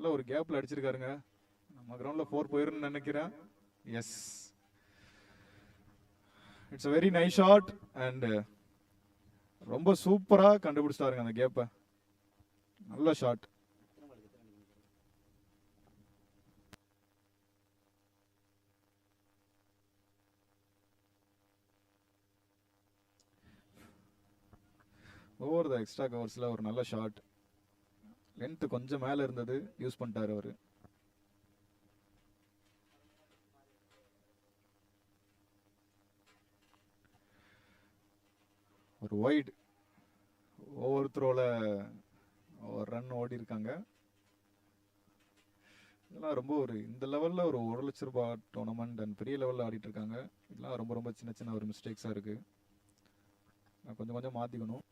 நல்ல ஒரு கேப்ல அடிச்சிருக்காருங்க. நம்ம கிரவுண்ட்ல 4 போயிருன்னு நினைக்கிறேன். Yes, it's a very nice shot and ரொம்ப சூப்பரா கண்டுபிடிச்சிட்டாருங்க அந்த கேப்பை. நல்ல ஷாட். ஓவர் த எக்ஸ்ட்ரா கவர்ஸ்ல ஒரு நல்ல ஷாட். லென்த் கொஞ்சம் மேல இருந்தது, யூஸ் பண்ணிட்டாரு அவரு. ஒரு வைட் ஓவர் த்ரோல ஒரு ரன் ஓடி இருக்காங்க. இதெல்லாம் ரொம்ப ஒரு இந்த லெவல்ல ஒரு 1 லட்ச ரூபாய் டோர்னமெண்ட் அண்ட் பெரிய லெவல்ல ஆடிட்டு இருக்காங்க. இதெல்லாம் ரொம்ப ரொம்ப சின்ன சின்ன ஒரு மிஸ்டேக்ஸா இருக்கு. கொஞ்சம் கொஞ்சம் மாத்திக்கணும்.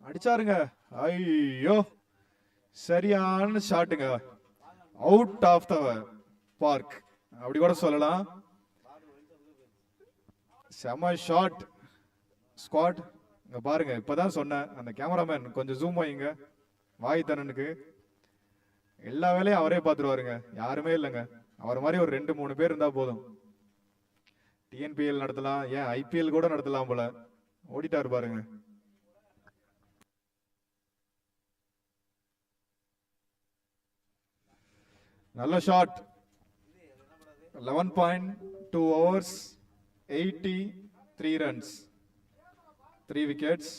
அடிச்சாருங்க. ஐயோ, சரியான ஷாட்டுங்க. அவுட் ஆஃப் த பார்க் அப்படி கூட சொல்லலாம். செம ஷாட். ஸ்குவாட் இங்க பாருங்க, இப்பதான் சொன்னேன் அந்த கேமராமேன் கொஞ்சம் ஜூம் ஆயிங்க. வாய் தரனுக்கு எல்லா வேலையும் அவரே பார்த்துருவாருங்க, யாருமே இல்லைங்க. அவர் மாதிரி ஒரு 2-3 பேர் இருந்தா போதும். டிஎன்பிஎல் நடத்தலாம், ஏன் ஐபிஎல் கூட நடத்தலாம் போல. ஓடிட்டாரு பாருங்க. நல்ல shot. 11.2 overs 83 runs, 3 wickets.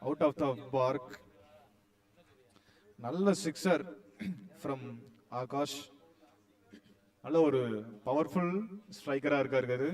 Out of the park. நல்ல சிக்ஸர் ஃப்ரம் ஆகாஷ். நல்ல ஒரு பவர்ஃபுல் ஸ்ட்ரைக்கரா இருக்காரு.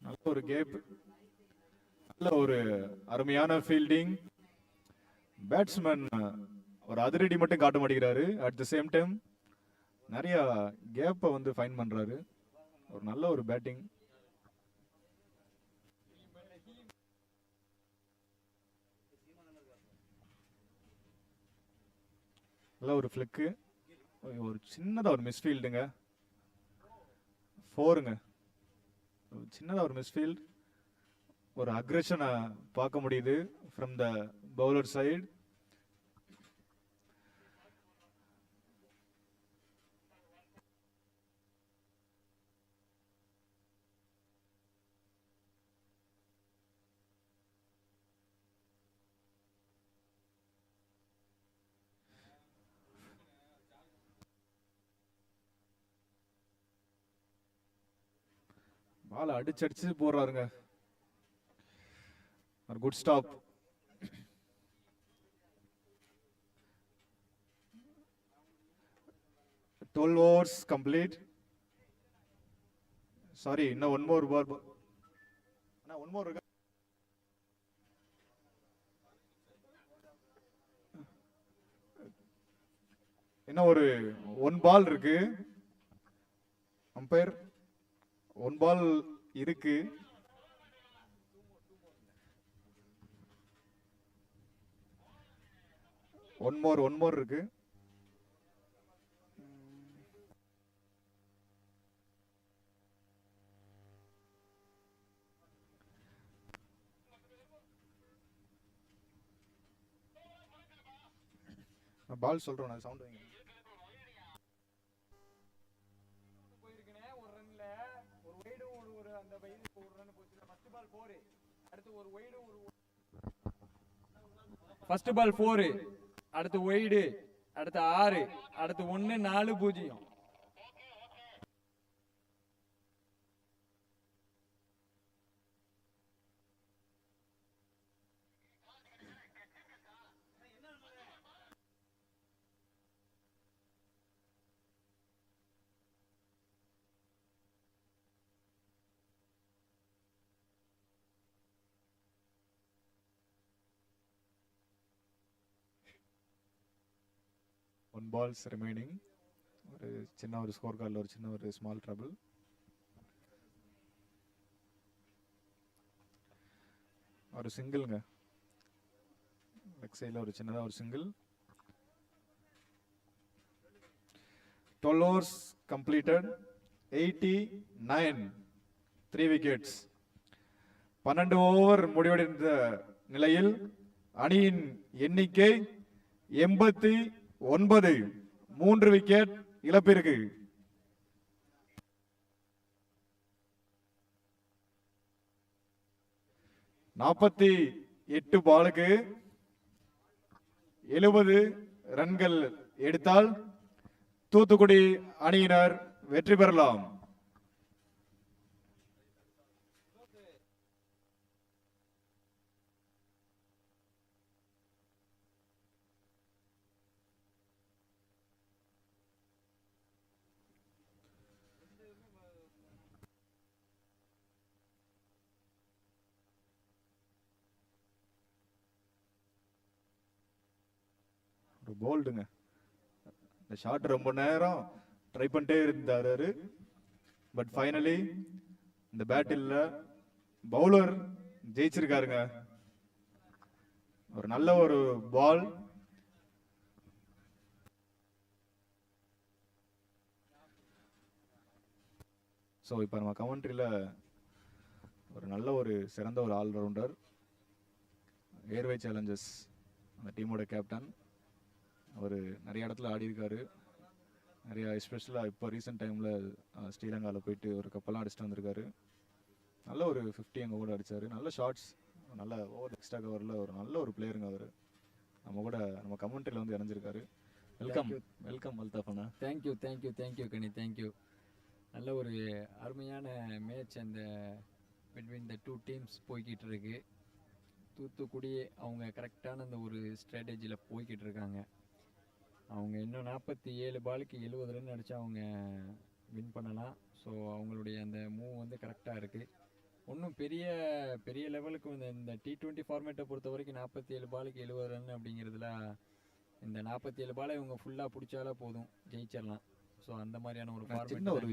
நல்ல ஒரு கேப், நல்ல ஒரு அருமையான ஃபீல்டிங். பேட்ஸ்மேன் ஒரு அதிரடி மட்டும் காட்ட மாட்டேங்கிறாரு. அட் தி சேம் டைம் நிறைய கேப்பை வந்து ஃபைன் பண்றாரு. ஒரு நல்ல ஒரு பேட்டிங். நல்ல ஒரு ஃபிளிக்கு. ஒரு சின்னதா ஒரு மிஸ்ஃபீல்டுங்க. 4ங்க. சின்னதா ஒரு மிஸ்ஃபீல்ட். ஒரு அக்ரெஷனை பார்க்க முடியுது ஃப்ரம் த பவுலர் சைடு. பால் அடிச்சடிச்சு போடுறாருங்க. ஒரு good stop. Twelve overs complete. Sorry, இன்னும் ஒன் மோர் பால். ஒன் மோர் இருக்கு. இன்னும் ஒரு 1 பால் இருக்கு. அம்பையர் 1 பால் இருக்கு. ஒன் மோர் இருக்கு. பால் சொல்றேன், நான் சவுண்ட் வைங்க. அந்த வயது ஒரு ரன் போச்சு. ஃபர்ஸ்ட் பால் 4, அடுத்து ஒரு வைடு ஒரு ஃபர்ஸ்ட் பால் 4, அடுத்து ஒய்டு, அடுத்து 6, அடுத்து 1, 4, 0. One balls remaining. ஒரு சின்ன ஒரு ஸ்கோர் கார்டில் ஒரு சின்ன ஒரு ஸ்மால் ட்ரபிள். ஒரு சிங்கிள்ங்க, லெக் சைடில் ஒரு சின்னதாக ஒரு single. 12 overs completed, 89, 3 wickets. 12 over முடிவடைந்த நிலையில் அணியின் எண்ணிக்கை 89, 3 விக்கெட் இழப்பிற்கு. நாற்பத்தி 8 பாலுக்கு 70 ரன்கள் எடுத்தால் தூத்துக்குடி அணியினர் வெற்றி பெறலாம். ஒரு போல்டுங்க. இந்த ஷாட் ரொம்ப நேரம் ட்ரை பண்ணிட்டே இருந்தாரு. பட் ஃபைனலி இந்த பேட்டில் பவுலர் ஜெயிச்சிருக்காருங்க. ஒரு நல்ல ஒரு பால். ஸோ இப்போ நம்ம கமெண்ட்ரியில் ஒரு நல்ல ஒரு சிறந்த ஒரு ஆல்ரவுண்டர், ஏர்வே சேலஞ்சர்ஸ் அந்த டீமோட கேப்டன். அவர் நிறைய இடத்துல ஆடி இருக்காரு. நிறையா எஸ்பெஷலாக இப்போ ரீசெண்ட் டைமில் ஸ்ரீலங்காவில் போயிட்டு ஒரு கப்பெல்லாம் அடிச்சுட்டு வந்திருக்காரு. நல்ல ஒரு 50 அங்கே கூட அடித்தார். நல்ல ஷார்ட்ஸ், நல்ல ஓவர் எக்ஸ்ட்ரா கவரில் ஒரு நல்ல ஒரு பிளேயருங்க அவர். நம்ம கமெண்ட்ரியில் வந்து இணைஞ்சிருக்காரு. வெல்கம் அல்தாஃப் அண்ணா. தேங்க்யூ கனி, தேங்க்யூ. நல்ல ஒரு அருமையான மேட்ச் அந்த பிட்வீன் த 2 டீம்ஸ் போய்கிட்டு இருக்கு. தூத்துக்குடி அவங்க கரெக்டான அந்த ஒரு ஸ்ட்ராட்டஜியில் போய்கிட்டு இருக்காங்க. அவங்க இன்னும் 47 பாலுக்கு 70 ரன் அடித்தா அவங்க வின் பண்ணலாம். ஸோ அவங்களுடைய அந்த மூவ் வந்து கரெக்டாக இருக்குது. ஒன்றும் பெரிய பெரிய லெவலுக்கு இந்த T20 ஃபார்மேட்டை பொறுத்த வரைக்கும் 47 பாலுக்கு 70 ரன் அப்படிங்கிறதுல இந்த 47 பாலை இவங்க ஃபுல்லாக பிடிச்சாலே போதும், ஜெயிச்சிடலாம். ஸோ அந்த மாதிரியான ஒரு சின்ன ஒரு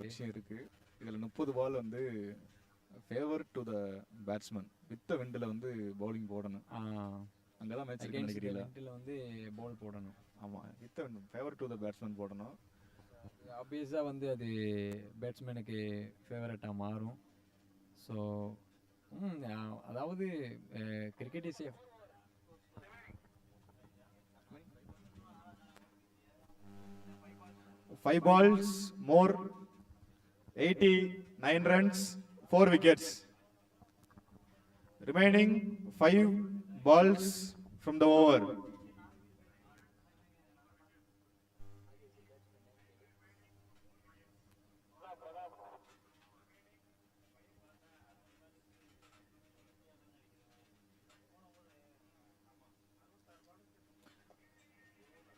விஷயம் இருக்குது. இதில் 30 பால் வந்து favour to the batsman with விண்டில் வந்து பவுலிங் போடணும். அங்கே தான் மேட்ச் நினைக்கிறீங்களா? விண்டில் வந்து பவுல் போடணும். ஆமாம், with favour to the batsman போடணும். ஆப்வியஸாக வந்து அது பேட்ஸ்மேனுக்கு ஃபேவரட்டாக மாறும். ஸோ அதாவது cricket is 5 balls more, 89 runs, 4 wickets. Remaining 5 balls from the over.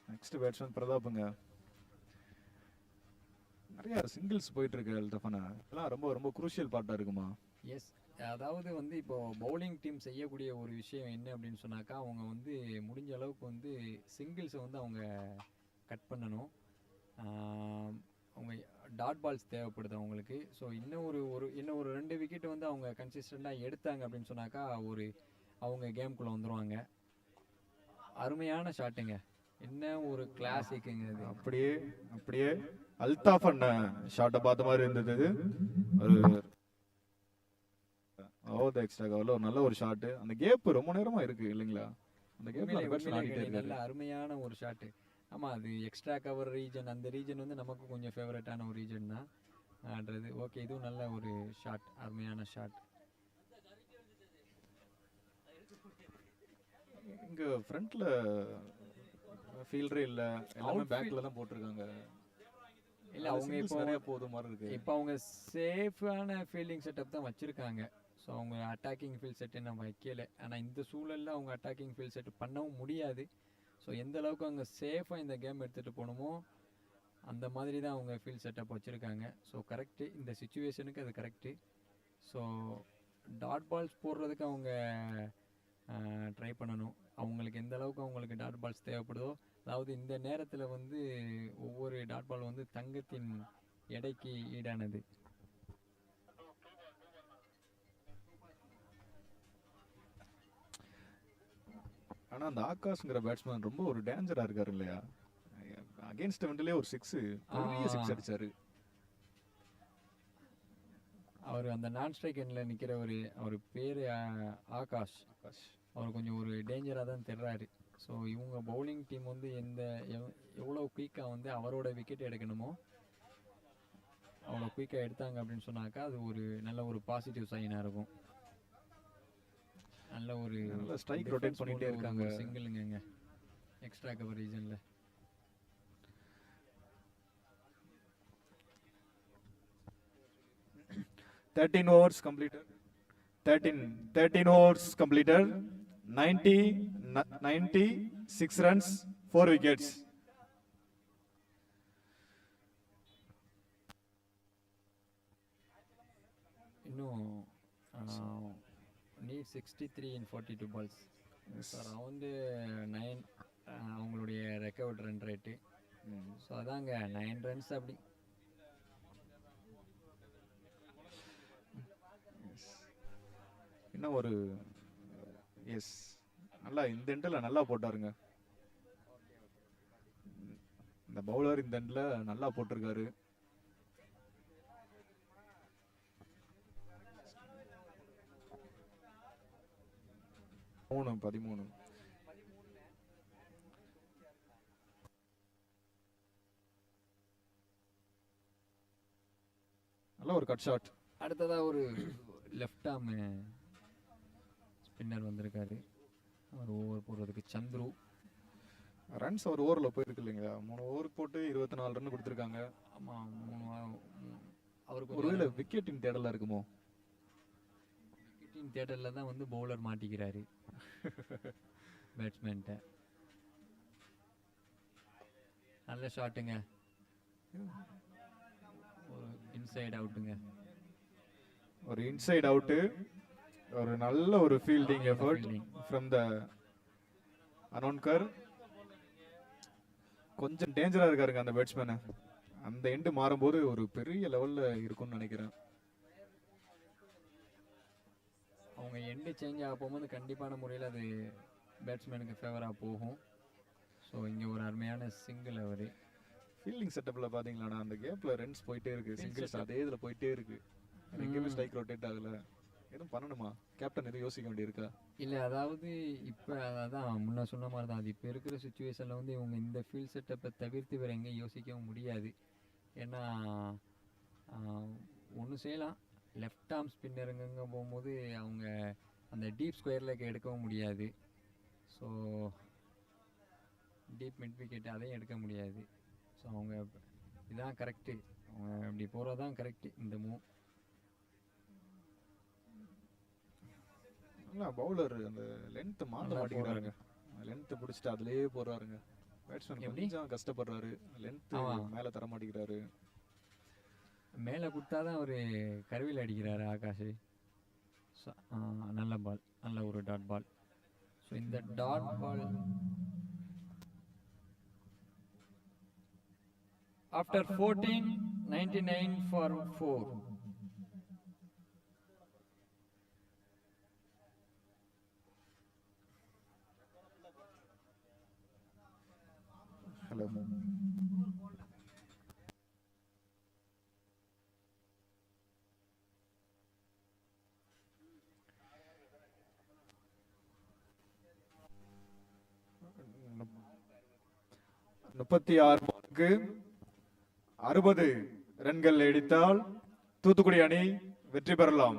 Next batsman பிரதாப்புங்க. நிறைய சிங்கிள்ஸ் போயிட்டு இருக்கு அல்தஃபானா. இதெல்லாம் ரொம்ப ரொம்ப குரூஷியல் பார்ட்டா இருக்குமா? எஸ், அதாவது வந்து இப்போ பவுலிங் டீம் செய்யக்கூடிய ஒரு விஷயம் என்ன அப்படின்னு சொன்னாக்கா, அவங்க வந்து முடிஞ்ச அளவுக்கு வந்து சிங்கிள்ஸை வந்து அவங்க கட் பண்ணணும். அவங்க டாட் பால்ஸ் தேவைப்படுது அவங்களுக்கு. ஸோ இன்னும் ஒரு 2 விக்கெட் வந்து அவங்க கன்சிஸ்டண்டாக எடுத்தாங்க அப்படின்னு சொன்னாக்கா அவங்க கேம்குள்ளே வந்துடுவாங்க. அருமையான ஷாட்டுங்க, என்ன ஒரு கிளாசிக்குங்க அது. அப்படியே அல்தாஃப் அண்ணன் ஷாட்டை பார்த்த மாதிரி இருந்தது. ஒரு ஓவர் எக்ஸ்ட்ரா கவர்ல ஒரு நல்ல ஒரு ஷாட். அந்த கேப் ரொம்ப நேரமா இருக்கு இல்லைங்களா? அந்த கேப் நல்ல அருமையான ஒரு ஷாட். ஆமா, அது எக்ஸ்ட்ரா கவர் ரீஜன், அந்த ரீஜன் வந்து நமக்கு கொஞ்சம் ஃபேவரட்டான ஒரு ரீஜன் தான் ஆடுறது. ஓகே, இதுவும் நல்ல ஒரு ஷாட், அருமையான ஷாட். இங்க ஃப்ரண்ட்ல ஃபீல்டரே இல்ல, எல்லாமே Outfield- பேக்ல தான் போட்டிருக்காங்க. இல்ல அவங்க இப்போ நிறைய போகுது மாதிரி இருக்கு. இப்போ அவங்க சேஃபான ஃபீல்டிங் செட்டப் தான் வச்சிருக்காங்க. ஸோ அவங்க அட்டாக்கிங் ஃபீல்ட் செட் நம்ம வைக்கல. ஆனால் இந்த சூழலில் அவங்க அட்டாக்கிங் ஃபீல்ட் செட் பண்ணவும் முடியாது. ஸோ எந்த அளவுக்கு அவங்க சேஃபாக இந்த கேம் எடுத்துகிட்டு போகணுமோ அந்த மாதிரி தான் அவங்க ஃபீல்ட் செட்டப் வச்சுருக்காங்க. ஸோ கரெக்டு, இந்த சுச்சுவேஷனுக்கு அது கரெக்டு. ஸோ டாட் பால்ஸ் போடுறதுக்கு அவங்க ட்ரை பண்ணணும். அவங்களுக்கு எந்த அளவுக்கு அவங்களுக்கு டாட் பால்ஸ் தேவைப்படுதோ, அதாவது இந்த நேரத்தில் வந்து ஒவ்வொரு டாட் பால் வந்து தங்கத்தின் எடைக்கு ஈடானது. ஆனா அந்த ஆகாஷ்ங்கிற பேட்ஸ்மேன் ரொம்ப ஒரு டேஞ்சரா இருக்காரு இல்லையா? அகைன்ஸ்ட் வெண்ட்லயே ஒரு 6 பெரிய 6 அடிச்சாரு. அவர் அந்த நான் ஸ்ட்ரைக் எண்ணில் நிற்கிற அவர் பேர் ஆகாஷ். அவர் கொஞ்சம் ஒரு டேஞ்சராக தான் தெரிறாரு. ஸோ இவங்க பவுலிங் டீம் வந்து எவ்வளோ குயிக்காக வந்து அவரோட விக்கெட் எடுக்கணுமோ அவ்வளோ குயிக்காக எடுத்தாங்க அப்படின்னு சொன்னாக்கா அது ஒரு நல்ல ஒரு பாசிட்டிவ் சைனாக இருக்கும். நல்ல ஒரு ஸ்ட்ரைக் ரொட்டேட் பண்ணிட்டே இருக்காங்க. சிங்கிளுங்க எக்ஸ்ட்ரா கவர் ரீஜனில். Thirteen overs completed. 13 overs completed. 96 runs, 4 wickets. இன்னும் நீட் 63 in 42 balls. அரௌண்டு 9 அவங்களுடைய ரெக்கவர்ட் ரன் ரேட்டு. ஸோ அதாங்க 9 ரன்ஸ் அப்படி. இன்னும் ஒரு எஸ், நல்லா இந்த எண்டில் நல்லா போட்டாருங்க. இந்த பவுலர் இந்த எண்டில் நல்லா போட்டிருக்காரு. மூணு 13. நல்ல ஒரு கட் ஷாட். அடுத்ததாக ஒரு லெஃப்ட் ஆர்ம் ஸ்பின்னர் வந்திருக்காரு. அவர் ஓவர் போடுறதுக்கு சந்துரு. ரன்ஸ் ஒரு ஓவரில் போயிருக்கு இல்லைங்களா? 3 ஓவர் போட்டு 24 ரன் கொடுத்துருக்காங்க. ஆமாம், 3 அவருக்கு ஒருவேளை விக்கெட்டின் தேடலாக இருக்குமோ? விக்கெட்டின் தேடலில் தான் வந்து பவுலர் மாட்டிக்கிறாரு பேட்ஸ்மேன்ட்ட. நல்ல ஷாட்டுங்க, ஒரு இன்சைட் அவுட்டுங்க. ஒரு இன்சைட் அவுட்டு, ஒரு நல்ல ஒரு ஃபீல்டிங் எஃபர்ட் ஃப்ரம் த அனோன்கர். கொஞ்சம் டேஞ்சரா இருக்காருங்க அந்த பேட்ஸ்மேன். அந்த எண்டு மாறும்போது ஒரு பெரிய லெவல்ல இருக்கும்னு நினைக்கிறேன். அவங்க எண்டு சேஞ்ச் ஆக போகும்போது கண்டிப்பான முறையில் அது பேட்ஸ்மேனுக்கு ஃபேவராக போகும். ஸோ இங்கே ஒரு அருமையான சிங்கிள் அவர். ஃபீல்டிங் செட்டப்பில் பார்த்தீங்களாண்ணா அந்த கேப்பில் ரன்ஸ் போயிட்டே இருக்கு, சிங்கிள்ஸ் அதே இதில் போயிட்டே இருக்கு. எங்கேயுமே ஸ்ட்ரைக் ரொட்டேட் ஆகல. எதுவும் பண்ணணுமா? கேப்டன் எதுவும் யோசிக்க வேண்டியிருக்கா? இல்லை, அதாவது இப்போ அதான் முன்ன சொன்ன மாதிரி தான். அது இப்போ இருக்கிற சுச்சுவேஷனில் வந்து இவங்க இந்த ஃபீல்ட் செட்டப்பை தவிர்த்து வேறு எங்கேயும் யோசிக்கவும் முடியாது. ஏன்னா ஒன்று செய்யலாம், லெஃப்ட் ஆர்ம் ஸ்பின்னருங்க போகும்போது அவங்க அந்த டீப் ஸ்கொயரில் எடுக்கவும் முடியாது. ஸோ டீப் மிட் விக்கெட் அதையும் எடுக்க முடியாது. ஸோ அவங்க இதான் கரெக்டு, அவங்க இப்படி போகிறது தான் கரெக்டு இந்த மூவ். பவுலர் அந்த லென்த் மாற்ற மாட்டேங்கிறாருங்க. லென்த் பிடிச்சிட்டு அதுலயே போறாருங்க. பேட்ஸ்மேன் கொஞ்சம் கஷ்டப்படுறாரு, லென்த் மேல தர மாட்டேங்கிறாரு. மேலே கொடுத்தாதான் அவர் கருவியில் அடிக்கிறாரு ஆகாஷ். நல்ல பால், நல்ல ஒரு டாட் பால். ஸோ இந்த dot ball after 14, 99 for 4. Hello, முப்பத்தி 60 ரன்கள் எடுத்தால் தூத்துக்குடி அணி வெற்றி பெறலாம்.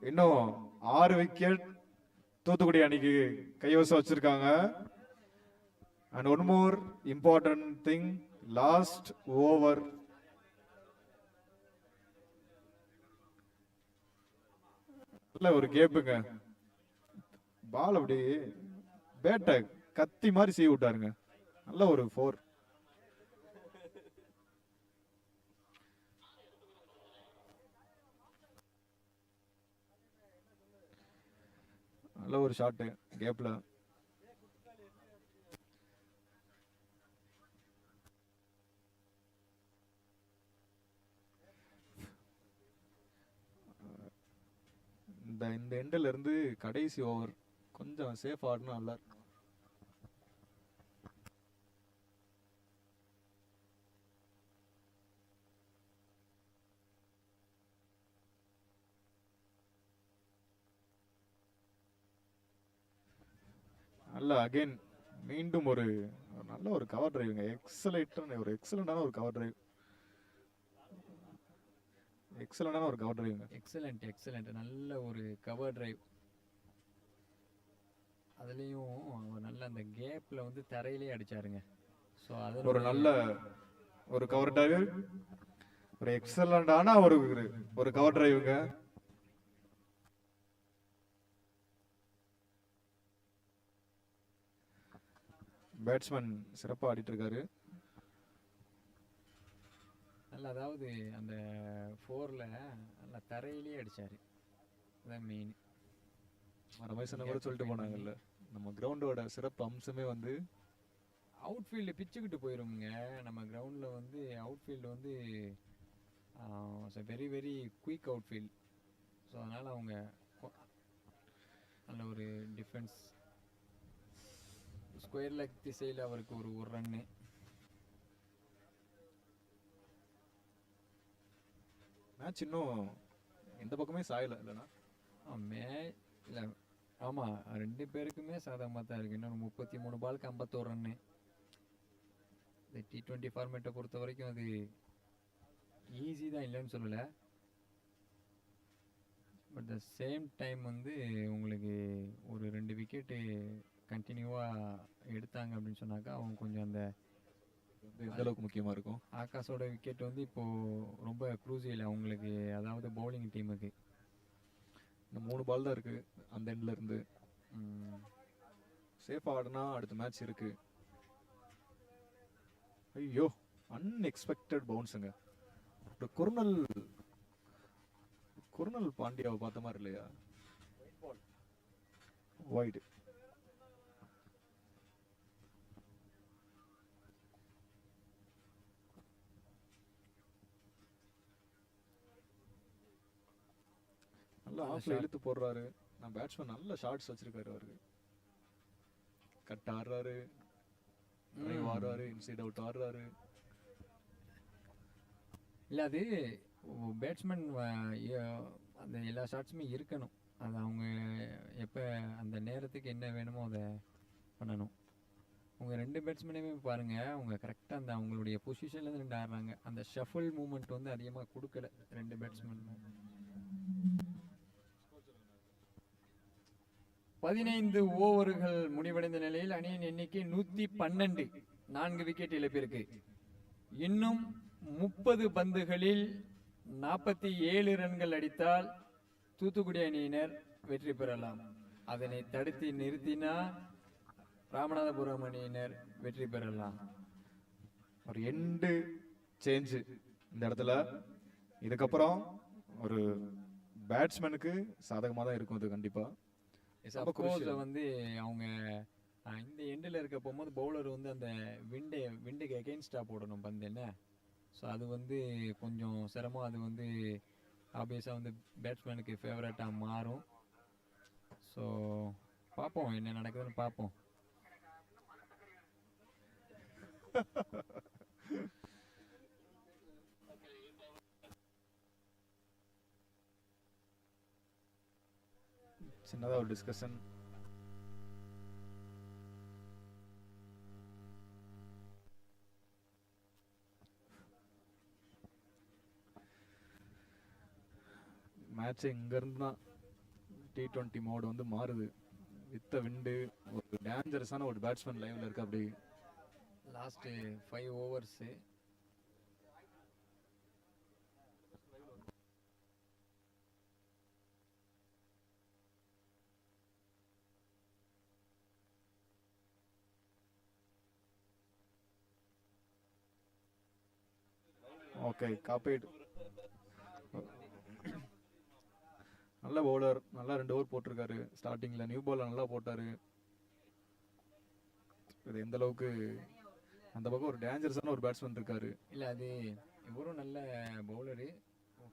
இன்னும் 6 விக்கெட் தூத்துக்குடி அணிக்கு கைவசம் வச்சிருக்காங்க. And one more important thing, last over. நல்ல ஒரு கேப்புங்க. பால் அப்படி பேட்டை கத்தி மாதிரி செய்ய விட்டாருங்க. நல்ல ஒரு 4. நல்ல ஒரு ஷாட் கேப்ல. இந்த எண்ட்ல இருந்து கடைசி ஓவர் கொஞ்சம் சேஃப் ஆடினா நல்லா இருக்கும். நல்ல அகைன் மீண்டும் ஒரு நல்ல ஒரு கவர் டிரைவுங்க. எக்ஸலண்டான ஒரு கவர் டிரைவ். எக்ஸலண்டான ஒரு கவர் டிரைவுங்க. எக்ஸலண்ட் நல்ல ஒரு கவர் டிரைவ். அதுலேயும் நல்ல அந்த கேப்பில் வந்து தரையிலே அடிச்சாருங்க. ஸோ அது ஒரு நல்ல ஒரு கவர் டிரைவ், ஒரு எக்ஸலண்டான ஒரு கவர் டிரைவுங்க. பேட்ஸ்மேன் சிறப்பாக ஆடிட்டு இருக்காரு. நல்ல அதாவது அந்த 4ல் நல்லா தரையிலே அடிச்சாரு. அதான் மெயின். ரமேஷனை கூட சொல்லிட்டு போனாங்கல்ல, நம்ம கிரவுண்டோட சிறப்பு அம்சமே வந்து அவுட்ஃபீல்டு பிச்சுக்கிட்டு போயிருங்க. நம்ம கிரவுண்டில் வந்து அவுட்ஃபீல்டு வந்து very very quick outfield. So அதனால் அவங்க நல்ல ஒரு டிஃபென்ஸ் ஸ்கொயர் லெக் திசையில் அவருக்கு ஒரு ரன்னு. மேட்ச் இன்னும் எந்த பக்கமே சாயல இல்லைனா இல்லை ஆமாம், 2 பேருக்குமே சாதகமாக தான் இருக்குது. இன்னொரு 33 பாலுக்கு 51 ரன்னு. இந்த T20 ஃபார்மேட்டை பொறுத்த வரைக்கும் அது ஈஸி தான், இல்லைன்னு சொல்லலை. பட் த சேம் டைம் வந்து உங்களுக்கு ஒரு 2 விக்கெட்டு கண்டினியூவாக எடுத்தாங்க அப்படின்னு சொன்னாக்கா அவங்க கொஞ்சம் அந்த எந்த அளவுக்கு முக்கியமாக இருக்கும். ஆகாஷோட விக்கெட் வந்து இப்போது ரொம்ப க்ரூசியல் அவங்களுக்கு, அதாவது பவுலிங் டீமுக்கு. இந்த 3 பால் தான் இருக்குது அந்த எண்ட்ல இருந்து. சேஃபாக ஆடினா அடுத்த மேட்ச் இருக்கு. ஐயோ, அன்எக்ஸ்பெக்டட் பவுன்ஸுங்க. ஒரு குருணல் பாண்டியாவை பார்த்த மாதிரி இல்லையா? வைடு. நல்லா ஆஃப்ல இழுத்து போடுறாரு. நான் பேட்ஸ்மேன் நல்ல ஷாட்ஸ் வச்சிருக்காரு. அவருக்கு கட் ஆடுறாரு, ஆடுறாரு, இன்சைட் அவுட் ஆடுறாரு. இல்லை அது பேட்ஸ்மேன் அந்த எல்லா ஷாட்ஸுமே இருக்கணும். அது அவங்க எப்போ அந்த நேரத்துக்கு என்ன வேணுமோ அதை பண்ணணும். அவங்க 2 பேட்ஸ்மேனையுமே பாருங்கள், அவங்க கரெக்டாக அந்த அவங்களுடைய பொசிஷன்லேருந்து 2 ஆடுறாங்க. அந்த ஷஃபிள் மூமெண்ட் வந்து அதிகமாக கொடுக்கல 2 பேட்ஸ்மேனும். 15 ஓவர்கள் முடிவடைந்த நிலையில் அணியின் எண்ணிக்கை 112, 4 விக்கெட் இழப்பிற்கு. இன்னும் 30 பந்துகளில் 47 ரன்கள் அடித்தால் தூத்துக்குடி அணியினர் வெற்றி பெறலாம். அதனை தடுத்து நிறுத்தினால் ராமநாதபுரம் அணியினர் வெற்றி பெறலாம். ஒரு எண்டு சேஞ்ச் இந்த இடத்துல. இதுக்கப்புறம் ஒரு பேட்ஸ்மேனுக்கு சாதகமாக தான் இருக்கும் அது கண்டிப்பா. வந்து அவங்க இந்த எண்டில் இருக்க போகும்போது பவுலர் வந்து அந்த விண்டுக்கு எகெயின்ஸ்டாக போடணும் பந்து என்ன. ஸோ அது வந்து கொஞ்சம் சிரமம். அது வந்து ஆப்வியஸாக வந்து பேட்ஸ்மேனுக்கு ஃபேவரட்டாக மாறும். ஸோ பார்ப்போம் என்ன நடக்குதுன்னு பார்ப்போம். சின்னதாக ஒரு டிஸ்கஷன். மேட்ச் இங்கேருந்து தான் T20 மோடு வந்து மாறுது. வித்த விண்டு ஒரு டேஞ்சரஸான ஒரு பேட்ஸ்மேன் லைவ்ல இருக்கு. அப்படி லாஸ்ட்டு 5 ஓவர்ஸு. ஓகே காப்பீட். நல்ல பவுலர், நல்லா 2 ஓவர் போட்டிருக்காரு. ஸ்டார்டிங்ல நியூ பால் நல்லா போட்டாரு. இது எந்த அளவுக்கு அந்த பக்கம் ஒரு டேஞ்சரஸான ஒரு பேட்ஸ்மேன் இருக்காரு. இல்லை அது இவரும் நல்ல பவுலரு.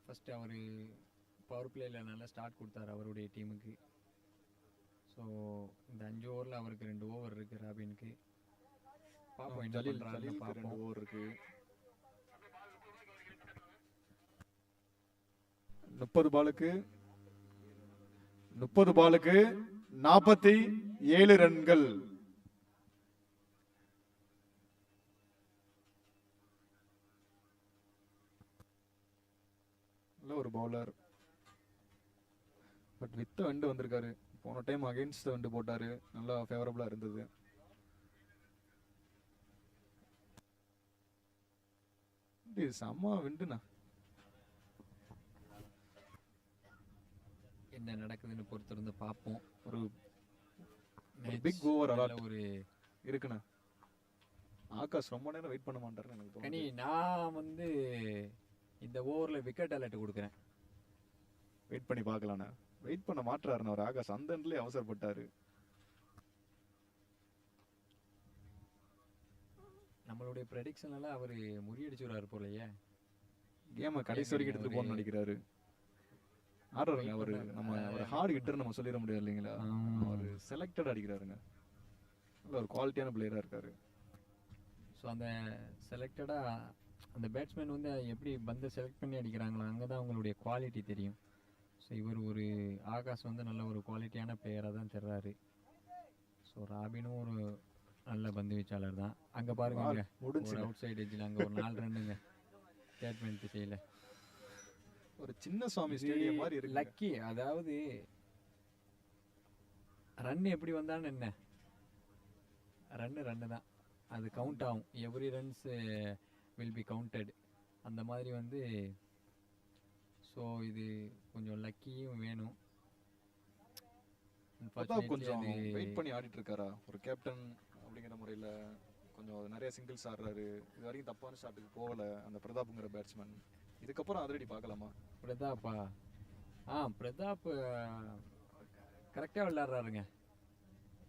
ஃபஸ்ட்டு அவர் பவர் பிளேயில் நல்லா ஸ்டார்ட் கொடுத்தாரு அவருடைய டீமுக்கு. ஸோ இந்த 5 ஓவரில் அவருக்கு 2 ஓவர் இருக்குது ராபினுக்கு. பார்ப்போம் என்ன பண்ணுறாருன்னு ஜலீலுக்கு 2 பார்ப்போம். ஓவர் இருக்கு. 30 பாலுக்கு 47 ரன்கள். நல்ல ஒரு பவுலர். பட் வித்த வண்டு வந்திருக்காரு. போன டைம் அகைன்ஸ்ட் வண்டு போட்டாரு. நல்லா ஃபேவரபிளா இருந்தது. இது செம்ம விண்டுண்ணா. என்ன நடக்குதுன்னு பொறுத்திருந்து பார்ப்போம். ஒரு Match பிக் ஓவர் நல்ல அலாட் ஒரு இருக்குண்ணா. ஆகாஷ் ரொம்ப நேரம் வெயிட் பண்ண மாட்டாருன்னு எனக்கு கனி. தோணுது. நான் வந்து இந்த ஓவரில் விக்கெட் அலர்ட் கொடுக்குறேன். வெயிட் பண்ணி பார்க்கலாண்ணா. வெயிட் பண்ண மாட்டாருண்ணா ஒரு ஆகாஷ். அந்த எண்ட்லயே அவசரப்பட்டாரு. நம்மளுடைய ப்ரெடிக்ஷன் எல்லாம் அவர் முறியடிச்சுடுறாரு போலயே. கேமை கடைசி வரைக்கும் எடுத்துட்டு போகணும்னு நினைக்கிறாரு. ஆடுறாருங்க அவரு. நம்ம ஒரு ஹார்ட் ஹிட்டர் நம்ம சொல்லிட முடியாது இல்லைங்களா. அவர் செலக்டட் அடிக்கிறாருங்க. நல்ல ஒரு குவாலிட்டியான பிளேயரா இருக்காரு. ஸோ அந்த செலக்டடாக அந்த பேட்ஸ்மேன் வந்து எப்படி பந்தை செலக்ட் பண்ணி அடிக்கிறாங்களோ அங்கே தான் அவங்களுடைய குவாலிட்டி தெரியும். ஸோ இவர் ஒரு ஆகாஷ் வந்து நல்ல ஒரு குவாலிட்டியான பிளேயராக தான் தெரிறாரு. ஸோ ராபினும் ஒரு நல்ல பந்து வீச்சாளர் தான். அங்கே பாருங்க Ball முடிஞ்சு. ஒரு அவுட் சைடு எஜ்ஜில் அங்கே ஒரு 4 ரன்னுங்க ஸ்டேட்மெண்ட் திசையில். ஒரு சின்ன சுவாமி ஸ்டேடியம் மாதிரி இருக்கு. லக்கி. அதாவது ரன் எப்படி வந்தான்னு என்ன, ரன்னு தான், அது கவுண்ட் ஆகும். Every runs will be counted அந்த மாதிரி வந்து. ஸோ இது கொஞ்சம் லக்கியும் வேணும். பிரதாப் கொஞ்சம் Unfortunately, வெயிட் பண்ணி ஆடிட்டு இருக்காரா ஒரு கேப்டன் அப்படிங்கிற முறையில. கொஞ்சம் நிறைய சிங்கிள்ஸ் ஆடுறாரு. இது வரைக்கும் தப்பான ஷாட்டுக்கு போகல அந்த பிரதாப்ங்கிற பேட்ஸ்மேன். இதுக்கப்புறம் அதிரடி பார்க்கலாமா? பிரதாப்பா? பிரதாப் கரெக்டாக விளையாடுறாருங்க.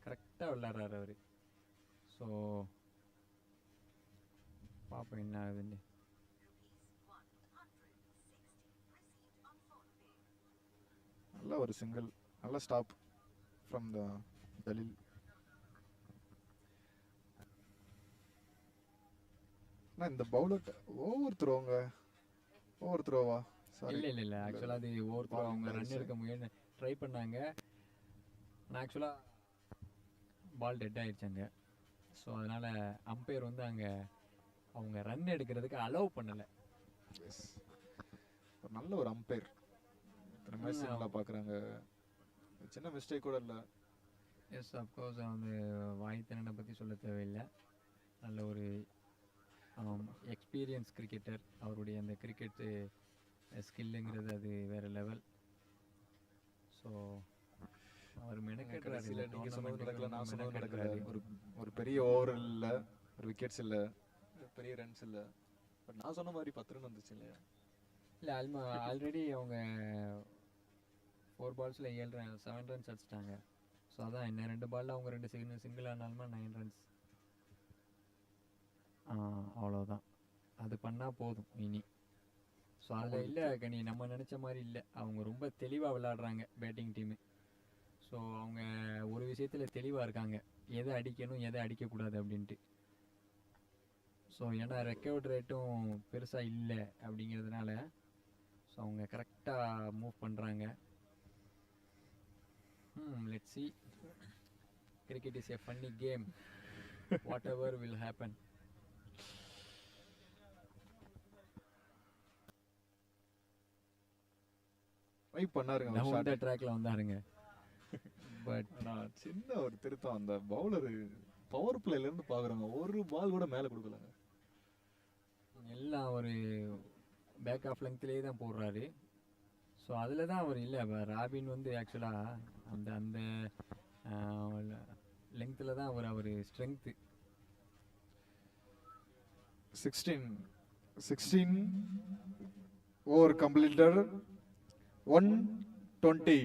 கரெக்டாக விளையாடுறாரு அவர். ஸோ பார்ப்போம் என்ன ஆகுதுன்னு. நல்ல ஒரு சிங்கிள். நல்ல ஸ்டாப் ஃப்ரம் த ஜலீல். இந்த பவுலர் ஓவர் த்ரோவா? இல்லை ஆக்சுவலாக அது ஒவ்வொருத்தரும் அவங்க ரன் எடுக்க ட்ரை பண்ணாங்க. ஆனால் ஆக்சுவலாக பால் டெட் ஆயிடுச்சாங்க. ஸோ அதனால் அம்பையர் வந்து அங்கே அவங்க ரன் எடுக்கிறதுக்கு அலோவ் பண்ணலை. நல்ல ஒரு அம்பையர். இத்தனை மேட்ச் நல்லா பார்க்குறாங்க. சின்ன மிஸ்டேக் கூட இல்லை. எஸ் அஃப்கோர்ஸ் வந்து வாய்த்திறனை பற்றி சொல்ல தேவையில்லை. நல்ல ஒரு எக்ஸ்பீரியன்ஸ் கிரிக்கெட்டர். அவருடைய அந்த கிரிக்கெட்டு ஸ்கில்லுங்கிறது அது வேறு லெவல். ஸோ அவர் கடைசியில் நீங்கள் சொன்னது நடக்கல, நான் சொன்னது நடக்கல. மெனக்கெட்டுறாரு. ஒரு பெரிய ஓவர் இல்லை, ஒரு விக்கெட்ஸ் இல்லை, பெரிய ரன்ஸ் இல்லை. பட் நான் சொன்ன மாதிரி 10 ரன் வந்துச்சு இல்லையா? இல்லை ஆல்ரெடி அவங்க 4 பால்ஸில் 7 ரன்ஸ் அடிச்சிட்டாங்க. ஸோ அதான் இன்னும் 2 பாலில் அவங்க 2 சிங்கிள் ஆனாலுமா 9 ரன்ஸ். அவ்வளோதான். அது பண்ணால் போதும் இனி. ஸோ அதில் இல்லை கனி, நம்ம நினச்ச மாதிரி இல்லை. அவங்க ரொம்ப தெளிவாக விளையாடுறாங்க பேட்டிங் டீமு. ஸோ அவங்க ஒரு விஷயத்தில் தெளிவாக இருக்காங்க, எதை அடிக்கணும் எதை அடிக்கக்கூடாது அப்படின்ட்டு. ஸோ ஏன்னா ரெக்கவர்ட் ரேட்டும் பெருசாக இல்லை அப்படிங்கிறதுனால ஸோ அவங்க கரெக்டாக மூவ் பண்ணுறாங்க. Let's see. Cricket is a funny game. Whatever will happen. Try பண்ணாருங்க ஒரு நம்ம shot. இந்த ட்ராக்ல வந்தாருங்க. பட் ஆனா சின்ன ஒரு திருத்தம், அந்த பவுலர் பவர் பிளேல இருந்து பாக்குறாங்க, ஒரு பால் கூட மேல கொடுக்கலங்க. எல்லாம் ஒரு பேக் ஆஃப் லெங்க்த்லேயே தான் போடுறாரு. ஸோ அதில் தான் அவர் இல்லை. ராபின் வந்து ஆக்சுவலாக அந்த அந்த லெங்க்த்தில் தான் அவர் strength. 16 over completed, 120,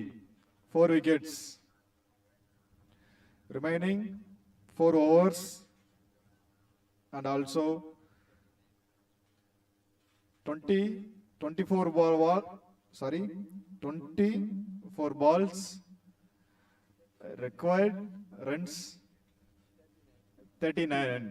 4 wickets. Remaining 4 overs and also 24 balls, required runs 39.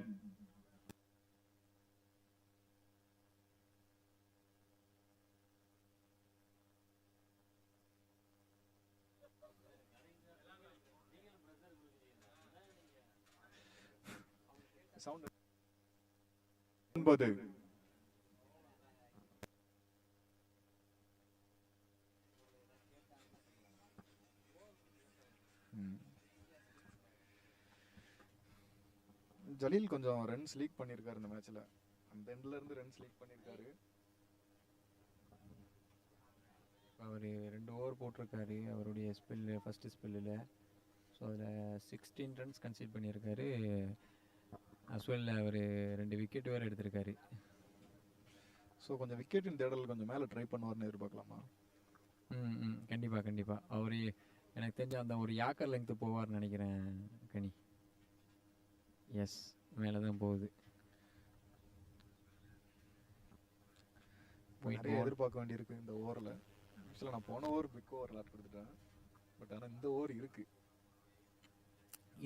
Sound 9. Jaleel கொஞ்சம் ரன்ஸ் லீக் பண்ணியிருக்காரு இந்த மேட்ச்ல. அந்த எண்ட்ல இருந்து ரன்ஸ் லீக் பண்ணியிருக்காரு. அவர் 2 ஓவர் போட்டிருக்காரு அவருடைய ஸ்பெல்லு, ஃபஸ்ட்டு ஸ்பெல்லில். ஸோ அதில் 16 ரன்ஸ் கன்சீட் பண்ணியிருக்காரு. அஸ்வெல் அவர் 2 விக்கெட் வேறு எடுத்திருக்காரு. ஸோ கொஞ்சம் விக்கெட்டின் தேடல் கொஞ்சம் மேலே ட்ரை பண்ணுவார்னு எதிர்பார்க்கலாமா? கண்டிப்பாக அவர் எனக்கு தெரிஞ்ச அந்த ஒரு யாக்கர் லெங்க்த்து போவார்னு நினைக்கிறேன் கனி. எஸ், மேலே தான் போகுது. நிறைய எதிர்பார்க்க வேண்டியிருக்கு இந்த ஓவரில். ஆக்சுவலாக நான் போன ஓவர் பிக் ஓவர் லாட் கொடுத்துட்டேன். பட் ஆனால் இந்த ஓவர்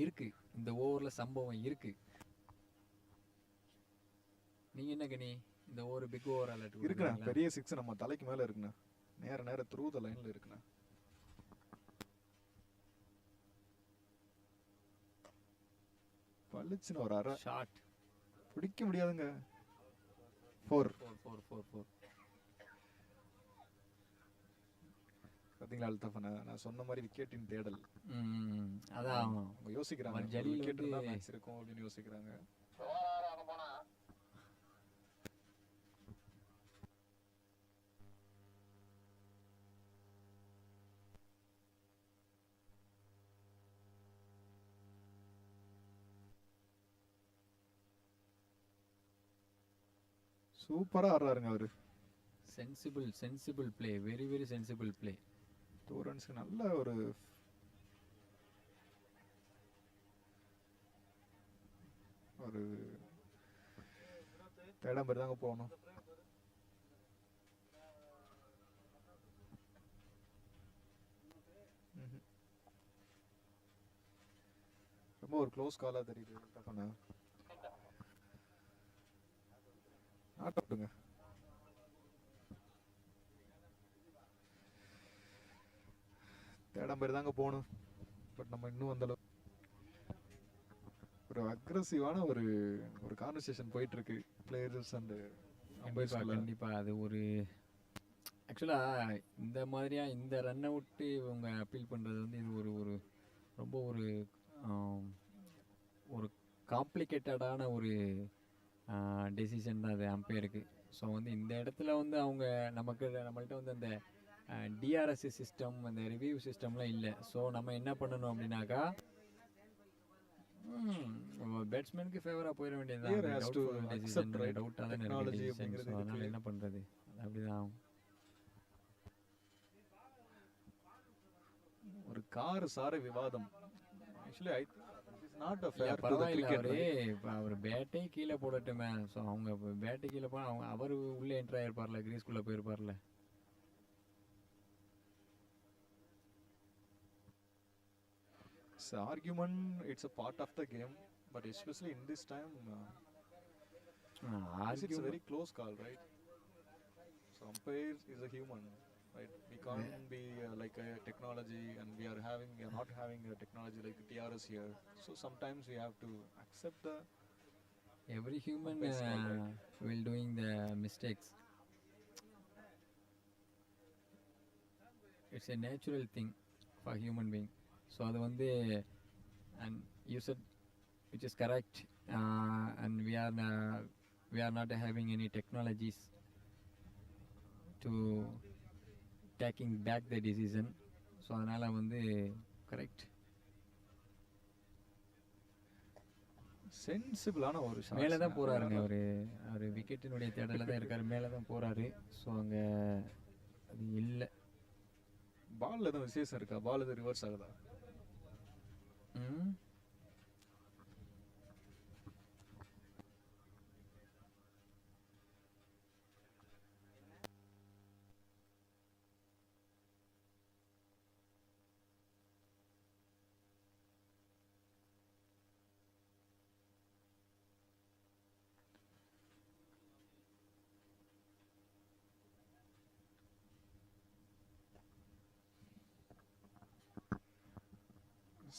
இருக்கு இந்த ஓவரில் சம்பவம் இருக்கு. நீங்க என்ன கனி, இந்த ஓவர் பிக் ஓவர் அலர்ட் இருக்குண்ணா? பெரிய 6 நம்ம தலைக்கு மேலே இருக்குண்ணா. நேர த்ரூ த லைன்ல இருக்குண்ணா. பளிச்சுன்னு ஒரு அரை ஷாட் பிடிக்க முடியாதுங்க. 4. பார்த்தீங்களா அல்தாஃப், நான் சொன்ன மாதிரி விக்கெட்டின் தேடல். அதான் அவங்க யோசிக்கிறாங்க, விக்கெட் இருந்தா மேட்ச் இருக்கும் அப்படின்னு யோசிக்கிறாங்க. சூப்பரா ஆடுறாருங்க அவரு. Sensible play, very very sensible play. 2 ரன்ஸ்க்கு நல்ல ஒரு தேடம் பேர் தாங்க போகணும். ரொம்ப ஒரு க்ளோஸ் காலா தெரியுது. நாட் அவுட்டுங்க. தேடம் பேர் தாங்க போகணும். பட் நம்ம இன்னும் அந்த ஒரு அக்ரெசிவான ஒரு கான்வர்சேஷன் போயிட்டு இருக்கு பிளேயர்ஸ் அண்ட் அம்பையர்ஸ். கண்டிப்பா அது ஒரு ஆக்சுவலாக இந்த மாதிரியா இந்த ரன் அவுட்டு இவங்க அப்பீல் பண்ணுறது வந்து இது ஒரு ரொம்ப ஒரு காம்ப்ளிகேட்டடான ஒரு டெசிஷன் தான் அது அம்பையருக்கு. ஸோ வந்து இந்த இடத்துல வந்து அவங்க நம்மள்கிட்ட வந்து அந்த டிஆர்எஸ் சிஸ்டம், அந்த ரிவ்யூ சிஸ்டம்லாம் இல்லை. ஸோ நம்ம என்ன பண்ணணும் அப்படின்னாக்கா பேட்ஸ்மேனுக்கு ஃபேவராக போயிட வேண்டியதுதான். டவுட்டாக தான் இருக்குது. அதனால என்ன பண்ணுறது, அப்படிதான். ஒரு கார் சாரை விவாதம். Actually I it's not a fair to the பரவாயில்ல, cricket. அவர் பேட்டே கீழே போடட்டுமே. ஸோ அவங்க பேட்டை கீழே போனால் அவர் உள்ளே enter ஆகிருப்பார்ல, கிரீஸ்குள்ளே போயிருப்பார்ல. It's an argument, it's a part of the game, but especially in this time, it's a very close call, right? So umpire is a human, right? We can't be like a technology, and we are not having a technology like TRS here. So sometimes we have to accept the Every human umpire's call, right? will doing the mistakes. It's a natural thing for human being. So அது வந்து and you said which is correct, and we are not having any technologies to taking back the decision. So அதனால் வந்து correct. சென்சிபிளான ஒரு மேலே தான் போகிறாருங்க அவர் விக்கெட்டினுடைய தேடலில் தான் இருக்கார். மேலே தான் போகிறாரு. ஸோ அங்கே அது இல்லை. பால் எதுவும் விசேஷம் இருக்கா? பால் எதுவும் ரிவர்ஸ் ஆகுதா? ம்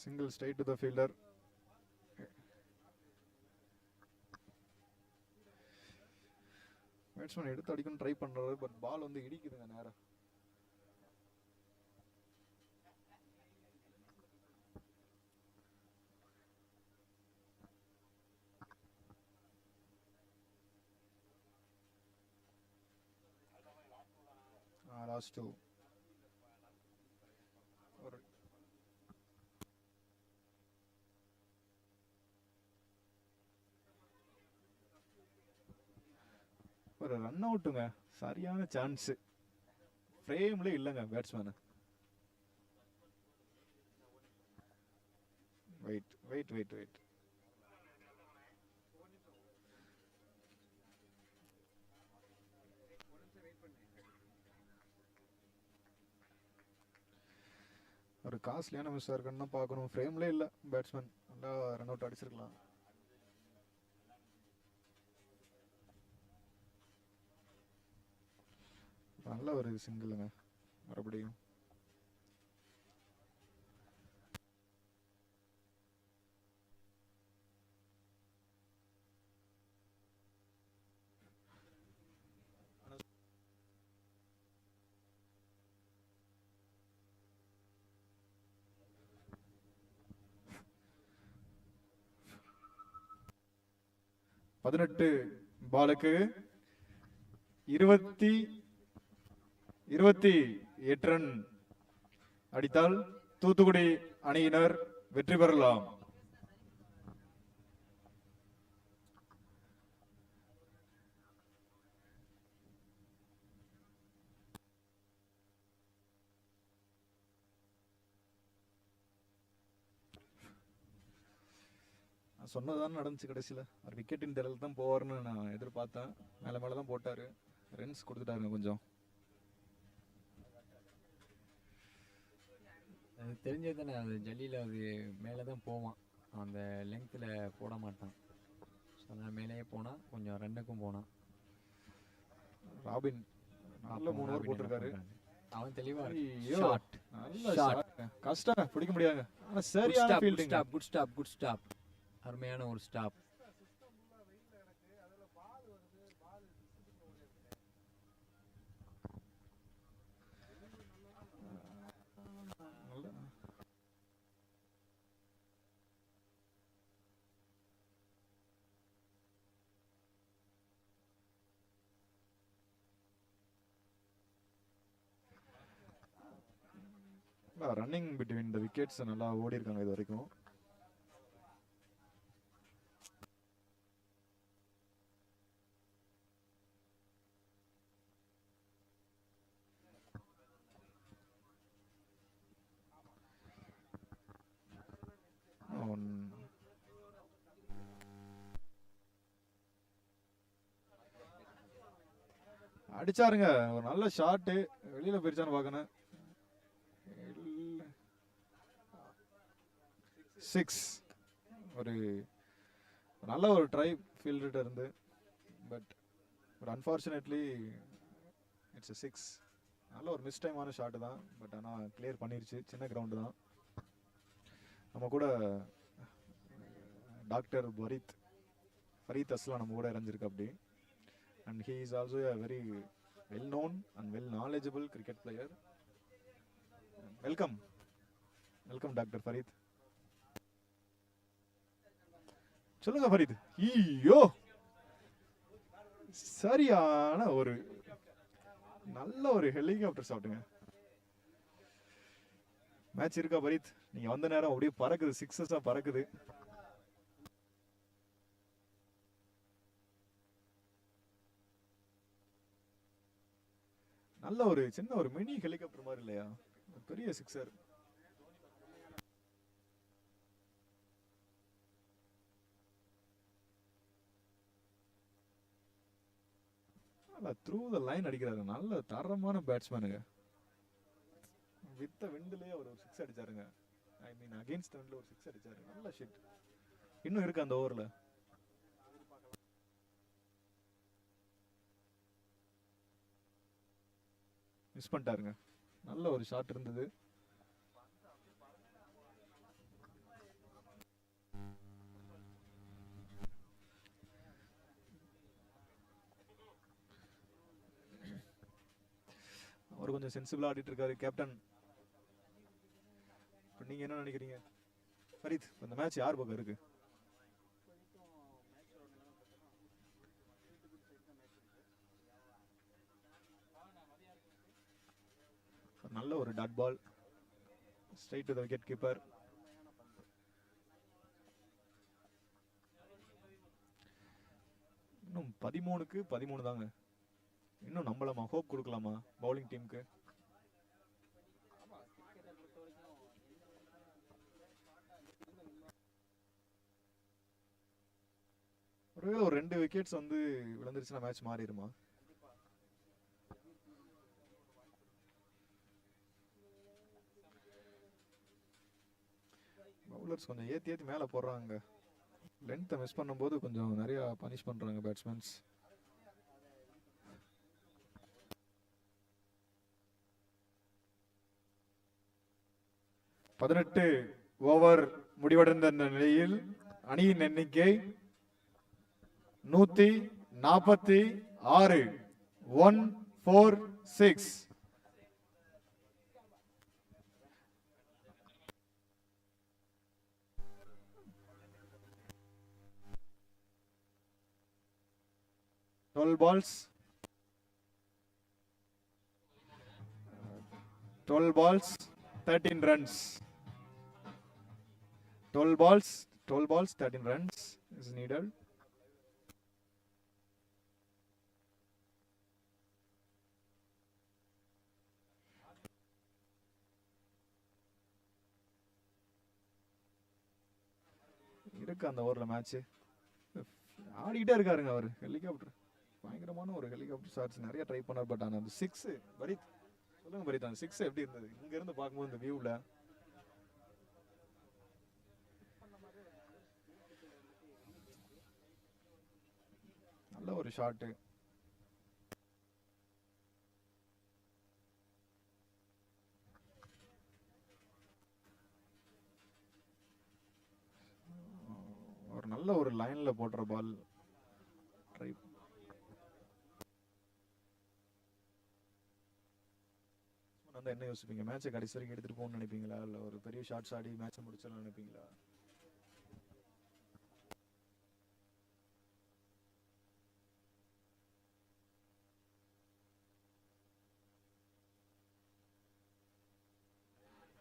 single straight to the fielder. Batsman எடுத்து அடிக்கணும் ட்ரை பண்றாரு. பட் பால் வந்து இடிக்குதுங்க நேரா. Last two. ஒரு ரன் அவுட்டுங்க. சரியான சான்ஸ். ஃப்ரேம்ல இல்லைங்க batsman. Wait wait wait wait. ஒரு காஸ்ட்லியான மிஸ் இருக்குன்னு தான் பார்க்கணும். ஃப்ரேம்ல இல்லை பேட்ஸ்மேன். நல்லா ரன் அவுட் அடிச்சிருக்கலாம். நல்ல ஒரு சிங்கிளுங்க மறுபடியும். பதினெட்டு பாலுக்கு 28 ரன் அடித்தால் தூத்துக்குடி அணியினர் வெற்றி பெறலாம். சொன்னதுதான் நடந்துச்சு. கடைசியில் அவர் விக்கெட்டின் திரள் தான் போவார்னு நான் எதிர்பார்த்தேன். மேலே மேலே தான் போட்டாரு. ரன்ஸ் கொடுத்துட்டாருங்க கொஞ்சம். அது தெரிஞ்சது தானே. அது ஜல்லியில் அது மேலே தான் போவான். அந்த லெங்க்த்தில் போட மாட்டான். ஸோ அதனால் மேலேயே போனால் கொஞ்சம் ரன்னுக்கும் போனான். ராபின் நல்ல 3 ஓவர் போட்டிருக்காரு. அவன் தெளிவாக கஷ்டம் பிடிக்க முடியாதுங்க. ஆனால் சரியான ஃபீல்டிங். Good stop. அருமையான ஒரு stop. Running between the wickets நல்லா ஓடி இருக்காங்க இது வரைக்கும். அடிச்சாருங்க. ஒரு நல்ல ஷாட்டு. வெளியில போயிருச்சான்னு பார்க்கணும். 6. ஒரு நல்ல ஒரு ட்ரை ஃபீல்டர்கிட்ட இருந்து. But unfortunately it's 6. நல்ல ஒரு மிஸ் டைமான ஷாட்டு தான். பட் ஆனால் கிளியர் பண்ணிருச்சு. சின்ன கிரவுண்டு தான். நம்ம கூட டாக்டர் ஃபரீத் அஸ்லாம் நம்ம கூட இறஞ்சிருக்கு அப்படி. And he is also a very well known and well knowledgeable cricket player. Welcome. Welcome doctor Fareed. சொல்லுங்க ஃபரீத். ஐயோ, சரியான ஒரு நல்ல ஒரு ஹெலிகாப்டர் ஷாட்டுங்க. மேட்ச் இருக்கா ஃபரீத்? நீங்க வந்த நேரம் அப்படியே பறக்குது, சிக்ஸஸா பறக்குது. நல்ல ஒரு சின்ன ஒரு மினி ஹெலிகாப்டர் மாதிரி இல்லையா? பெரிய சிக்ஸர். த்ரூ த லைன் அடிக்கிறாரு. நல்ல தரமான பேட்ஸ்மேனுங்க. வித்த விண்ட்லயே அவர் ஒரு சிக்ஸ் அடிச்சாருங்க. ஐ மீன் அகைன்ஸ்ட் விண்ட்ல ஒரு சிக்ஸ் அடிச்சாரு. நல்ல ஷிட். இன்னும் இருக்கு அந்த ஓவர்ல. மிஸ் பண்ணிட்டாருங்க. நல்ல ஒரு ஷாட் இருந்தது. அவர் கொஞ்சம் சென்சிபிளா ஆடிட்டு இருக்காரு கேப்டன். நீங்க என்ன நினைக்கிறீங்க ஃபரீத்? இந்த மேட்ச் யார் பக்கம் இருக்கு? நல்ல ஒரு dot ball straight to the wicket keeper. இன்னும் 13க்கு 13 தாங்க. இன்னும் நம்பலாமா? ஹோப் கொடுக்கலாமா பவுலிங் டீமுக்கு? ஒருவேளை ஒரு 2 விக்கெட்ஸ் வந்து விழுந்துருச்சுன்னா மேட்ச் மாறிடுமா? பவுலர்ஸ் கொஞ்சம் ஏத்தி ஏத்தி மேல போடுறாங்க. லென்த்தை மிஸ் பண்ணும்போது கொஞ்சம் நிறைய பனிஷ் பண்றாங்க பேட்ஸ்மேன்ஸ். பதினெட்டு ஓவர் முடிவடைந்த நிலையில் அணியின் எண்ணிக்கை 146. 146. balls, 12 balls, 13 runs. 12 balls, 13 runs is needed. இருக்கு அந்த ஓவர்ல மேட்ச். ஆடிக்கிட்டே இருக்காருங்க அவர். ஹெலிகாப்டர் பயங்கரமான ஒரு ஹெலிகாப்டர் ஷாட்ஸ் நிறைய ட்ரை பண்ணார். பட் ஆனால் அந்த 6 பரித், சொல்லுங்க பரித், அந்த 6 எப்படி இருந்தது இங்க இருந்து பார்க்கும்போது இந்த வியூல? நல்ல ஒரு ஷாட். ஒரு நல்ல ஒரு லைன்ல போடுற பால். ட்ரை வந்து என்ன யோசிப்பீங்க? மேட்சை கடைசி வரைக்கும் எடுத்துட்டு போகணும்னு நினைப்பீங்களா, இல்ல ஒரு பெரிய ஷாட்ஸ் ஆடி மேட்சை முடிச்சிடலாம் நினைப்பீங்களா?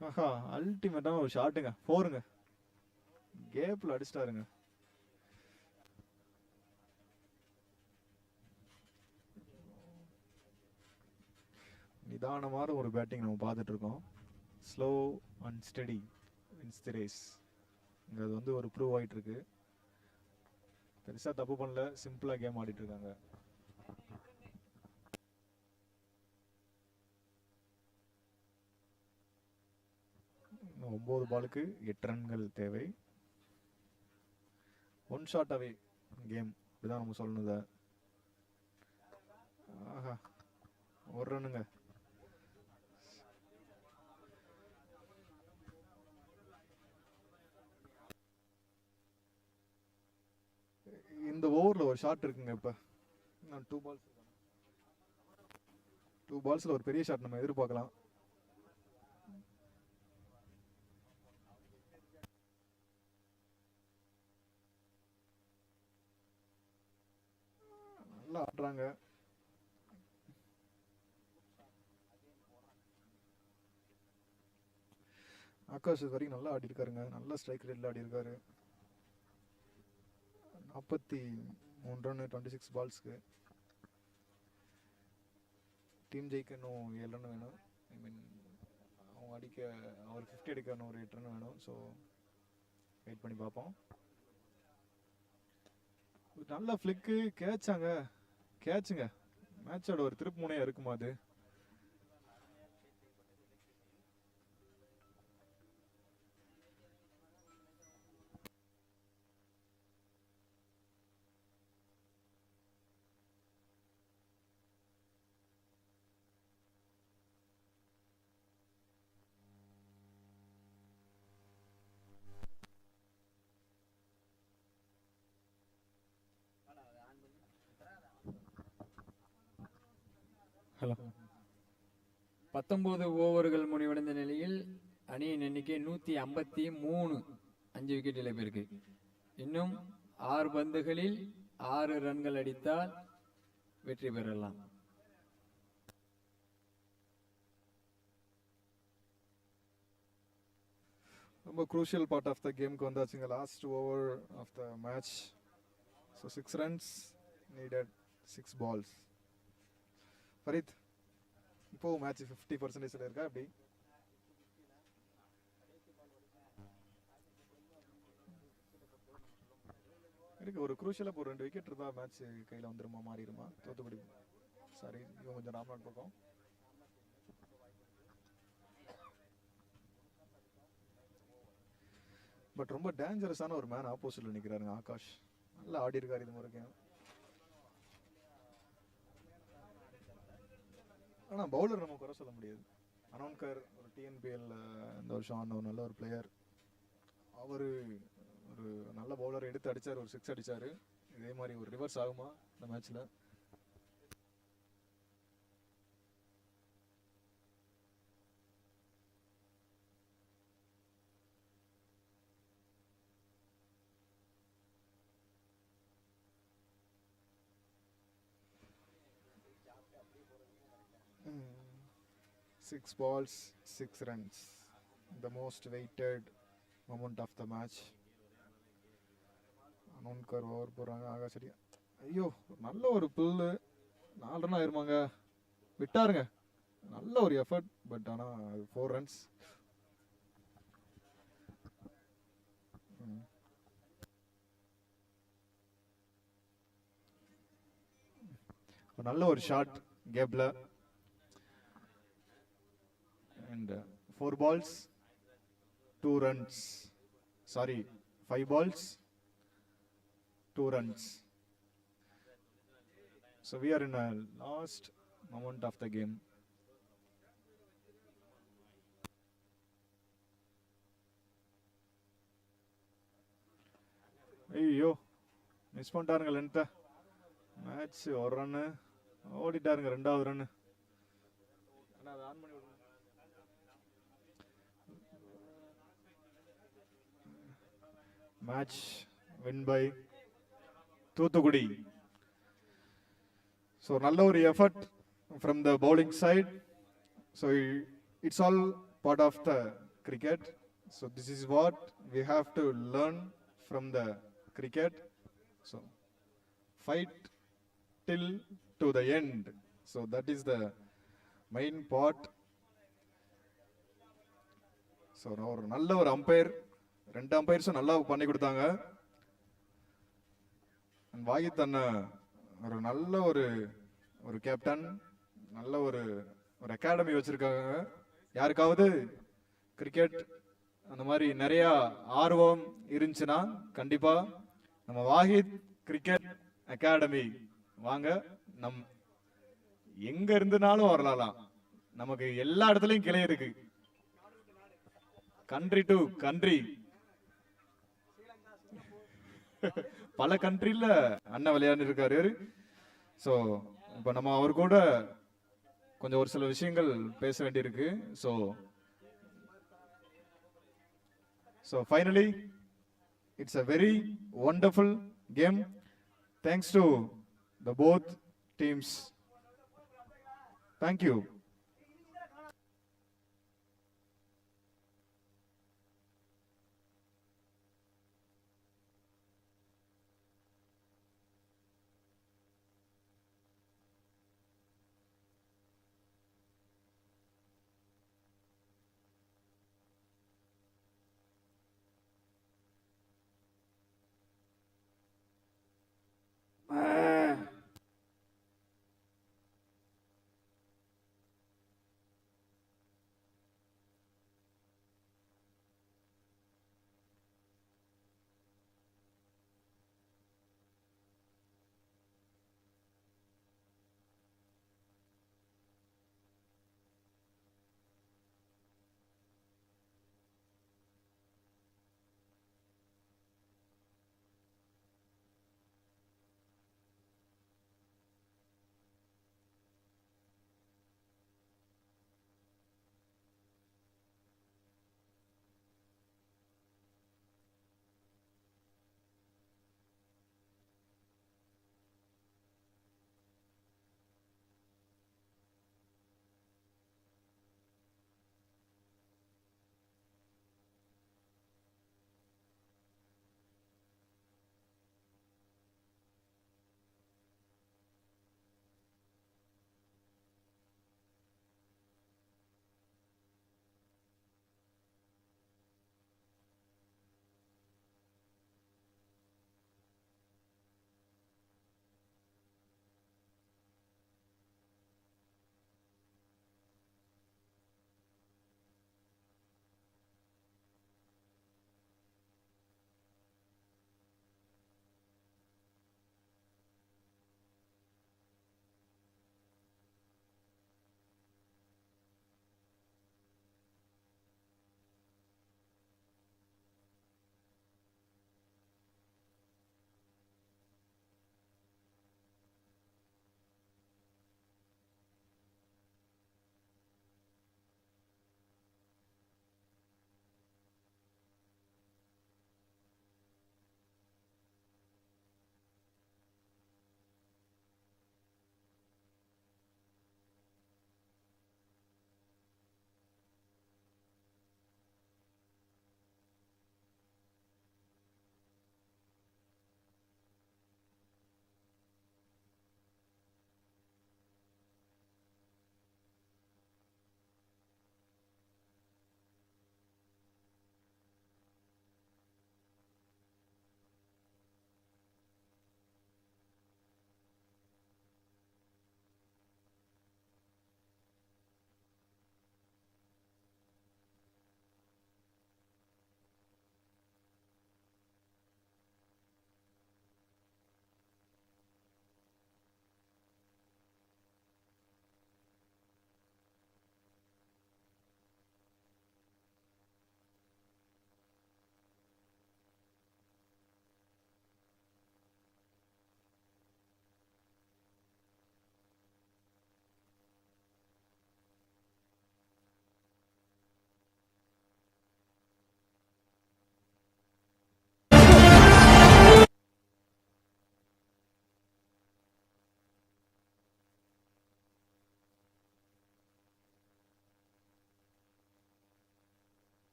ஆஹா, அல்டிமேட்டான ஒரு ஷாட்டுங்க. 4ங்க. கேப்ல அடிச்சிட்டாருங்க. நிதானமான ஒரு பேட்டிங் நம்ம பார்த்துட்டு இருக்கோம். Slow and steady wins the race. இங்க அது வந்து ஒரு ப்ரூவ் ஆயிட்டு இருக்கு. பெருசா தப்பு பண்ணல, சிம்பிளா கேம் ஆடிட்டு இருக்காங்க. இன்னும் 9 பாலுக்கு 8 ரன்கள் தேவை. 1 ஷாட் அவே கேம், இப்படிதான் நம்ம சொல்லணுத. ஆஹா, ஒரு ரன்னுங்க. இந்த ஓவர்ல ஒரு ஷாட் இருக்குங்க. இப்ப நான் 2 பால்ஸ்ல ஒரு பெரிய ஷாட் நம்ம எதிர்பார்க்கலாம். நல்லா ஆடுறாங்க. ஆகாஷ் இது வரைக்கும் நல்லா ஆடி இருக்காருங்க. நல்ல ஸ்ட்ரைக் ரேட்ல ஆடி இருக்காரு. 43 ரன் 26 பால்ஸ்க்கு. டீம் ஜெயிக்க இன்னும் 7 ரன் வேணும். ஐ மீன் அவங்க அடிக்க அவர் 50 அடிக்க இன்னும் ஒரு 8 ரன் வேணும். ஸோ வெயிட் பண்ணி பார்ப்போம். நல்ல ஃபிளிக்கு கேட்சாங்க. கேட்சுங்க. மேட்சோட ஒரு திருப்பு முனையா இருக்குமா அது? ஹலோ. 19 ஓவர்கள் முடிவடைந்த நிலையில் அணியின் எண்ணிக்கை 153, 5 விக்கெட் இழப்பிற்கு. இன்னும் 6 பந்துகளில் 6 ரன்கள் அடித்தால் வெற்றி பெறலாம். ரொம்ப குரூஷியல் பார்ட் ஆஃப் த கேம்க்கு வந்தாச்சுங்க. Last over of the match. So 6 runs needed, 6 balls. Fareed, இப்போ மேட்ச் 50% இருக்கா அப்படி? இருக்கு. ஒரு குரூஷியலாக ஒரு 2 விக்கெட் இருந்தால் மேட்ச் கையில் வந்துருமா, மாறிடுமா? தோத்துக்குடி சாரி, இவங்க கொஞ்சம் ராம்நாத் பக்கம். பட் ரொம்ப டேஞ்சரஸான ஒரு மேன் ஆப்போசிட்ல நிற்கிறாருங்க ஆகாஷ். நல்லா ஆடி இருக்காரு இது வரைக்கும். ஆனால் பவுலர் நம்ம குறை சொல்ல முடியாது. அனோன்கர் ஒரு டிஎன்பிஎல் இந்த வருஷம் ஆன ஒரு நல்ல ஒரு பிளேயர். அவர் ஒரு நல்ல பவுலர் எடுத்து அடித்தார், ஒரு 6 அடித்தார். இதே மாதிரி ஒரு ரிவர்ஸ் ஆகுமா இந்த மேட்ச்சில்? Mm. 6 balls, 6 runs. The most weighted moment of the match. அனோன்கர் ஓவர் போகிறாங்க. ஆகாஷடி ஐயோ, நல்ல ஒரு புல்லு. 4 ரன் ஆயிருமாங்க. விட்டாருங்க. நல்ல ஒரு எஃபர்ட். பட் ஆனால் 4 ரன்ஸ். நல்ல ஒரு ஷாட் கேப்ல. And 4 balls, 2 runs. Sorry, 5 balls, 2 runs. So we are in a last moment of the game. ஐயோ, மிஸ் பண்ணிட்டாருங்க லென்த்தை. மேட்ச் ஒரு ரன்னு ஓடிட்டாருங்க. 2வது ரன்னு. ஆனால் அதை ஆன் பண்ணி விடுங்க. Match win by Thoothukudi. So நல்ல ஒரு effort from the bowling side. So it's all part of the cricket. So this is what we have to learn from the cricket. So fight till to the end. So that is the main part. So ஒரு நல்ல ஒரு umpire, 2 அம்பையர்ஸும் நல்லா பண்ணி கொடுத்தாங்க. வாகித் அண்ணன் ஒரு நல்ல ஒரு கேப்டன், நல்ல ஒரு அகாடமி வச்சிருக்காங்க. யாருக்காவது கிரிக்கெட் அந்த மாதிரி நிறைய ஆர்வம் இருந்துச்சுன்னா கண்டிப்பா நம்ம வாகித் கிரிக்கெட் அகாடமி வாங்க. நம் எங்க இருந்துனாலும் வரலாம். நமக்கு எல்லா இடத்துலயும் கிளை இருக்கு. கண்ட்ரி டு கண்ட்ரி, பல கண்ட்ரில அண்ணன் விளையாண்டு இருக்காரு. ஸோ இப்போ நம்ம அவர் கூட கொஞ்சம் ஒரு சில விஷயங்கள் பேச வேண்டியிருக்கு. So finally it's a very wonderful game. Thanks to the both teams. Thank you.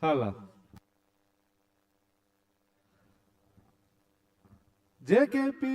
Hello JKB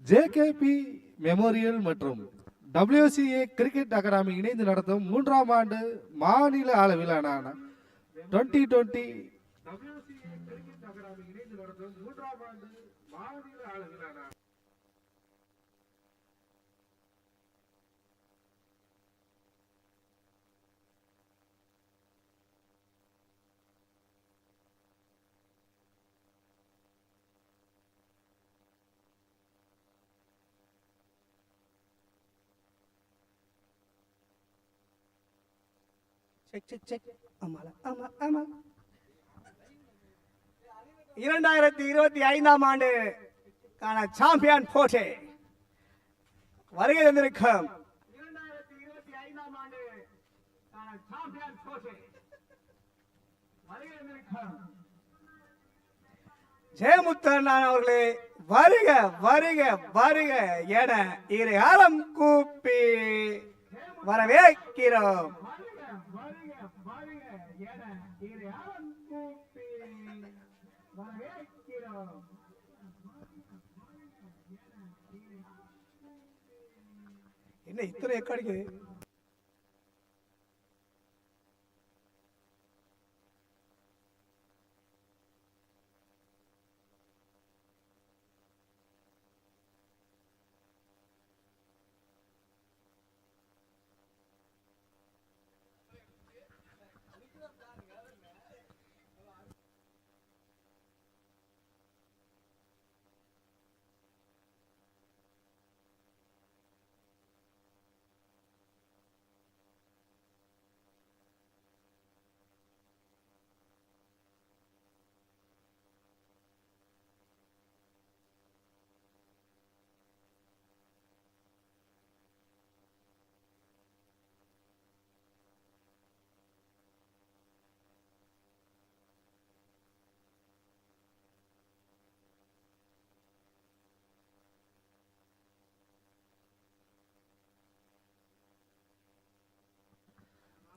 JKB memorial மற்றும் WCA கிரிக்கெட் அகாடமி இணைந்து நடத்தும் 3ஆம் ஆண்டு மாநில அளவிலான 2020 WCA கிரிக்கெட் அகாடமி இணைந்து நடத்தும் 3ஆம் ஆண்டு மாநில அளவிலான செக் செக் செக் ஆமால ஆமா ஆமா 2025ஆம் ஆண்டுக்கான சாம்பியன் போட்டி வருகை தந்திருக்கும் 2025ஆம் ஆண்டுக்கான சாம்பியன் போட்டி வருகை தந்திருக்கும் ஜெயமுத்தன் அவர்களே வருக வருக வருக என இரு ஆலம் கூப்பி வரவேற்கிறோம். என்ன இத்தனை எக்காடிக்குது?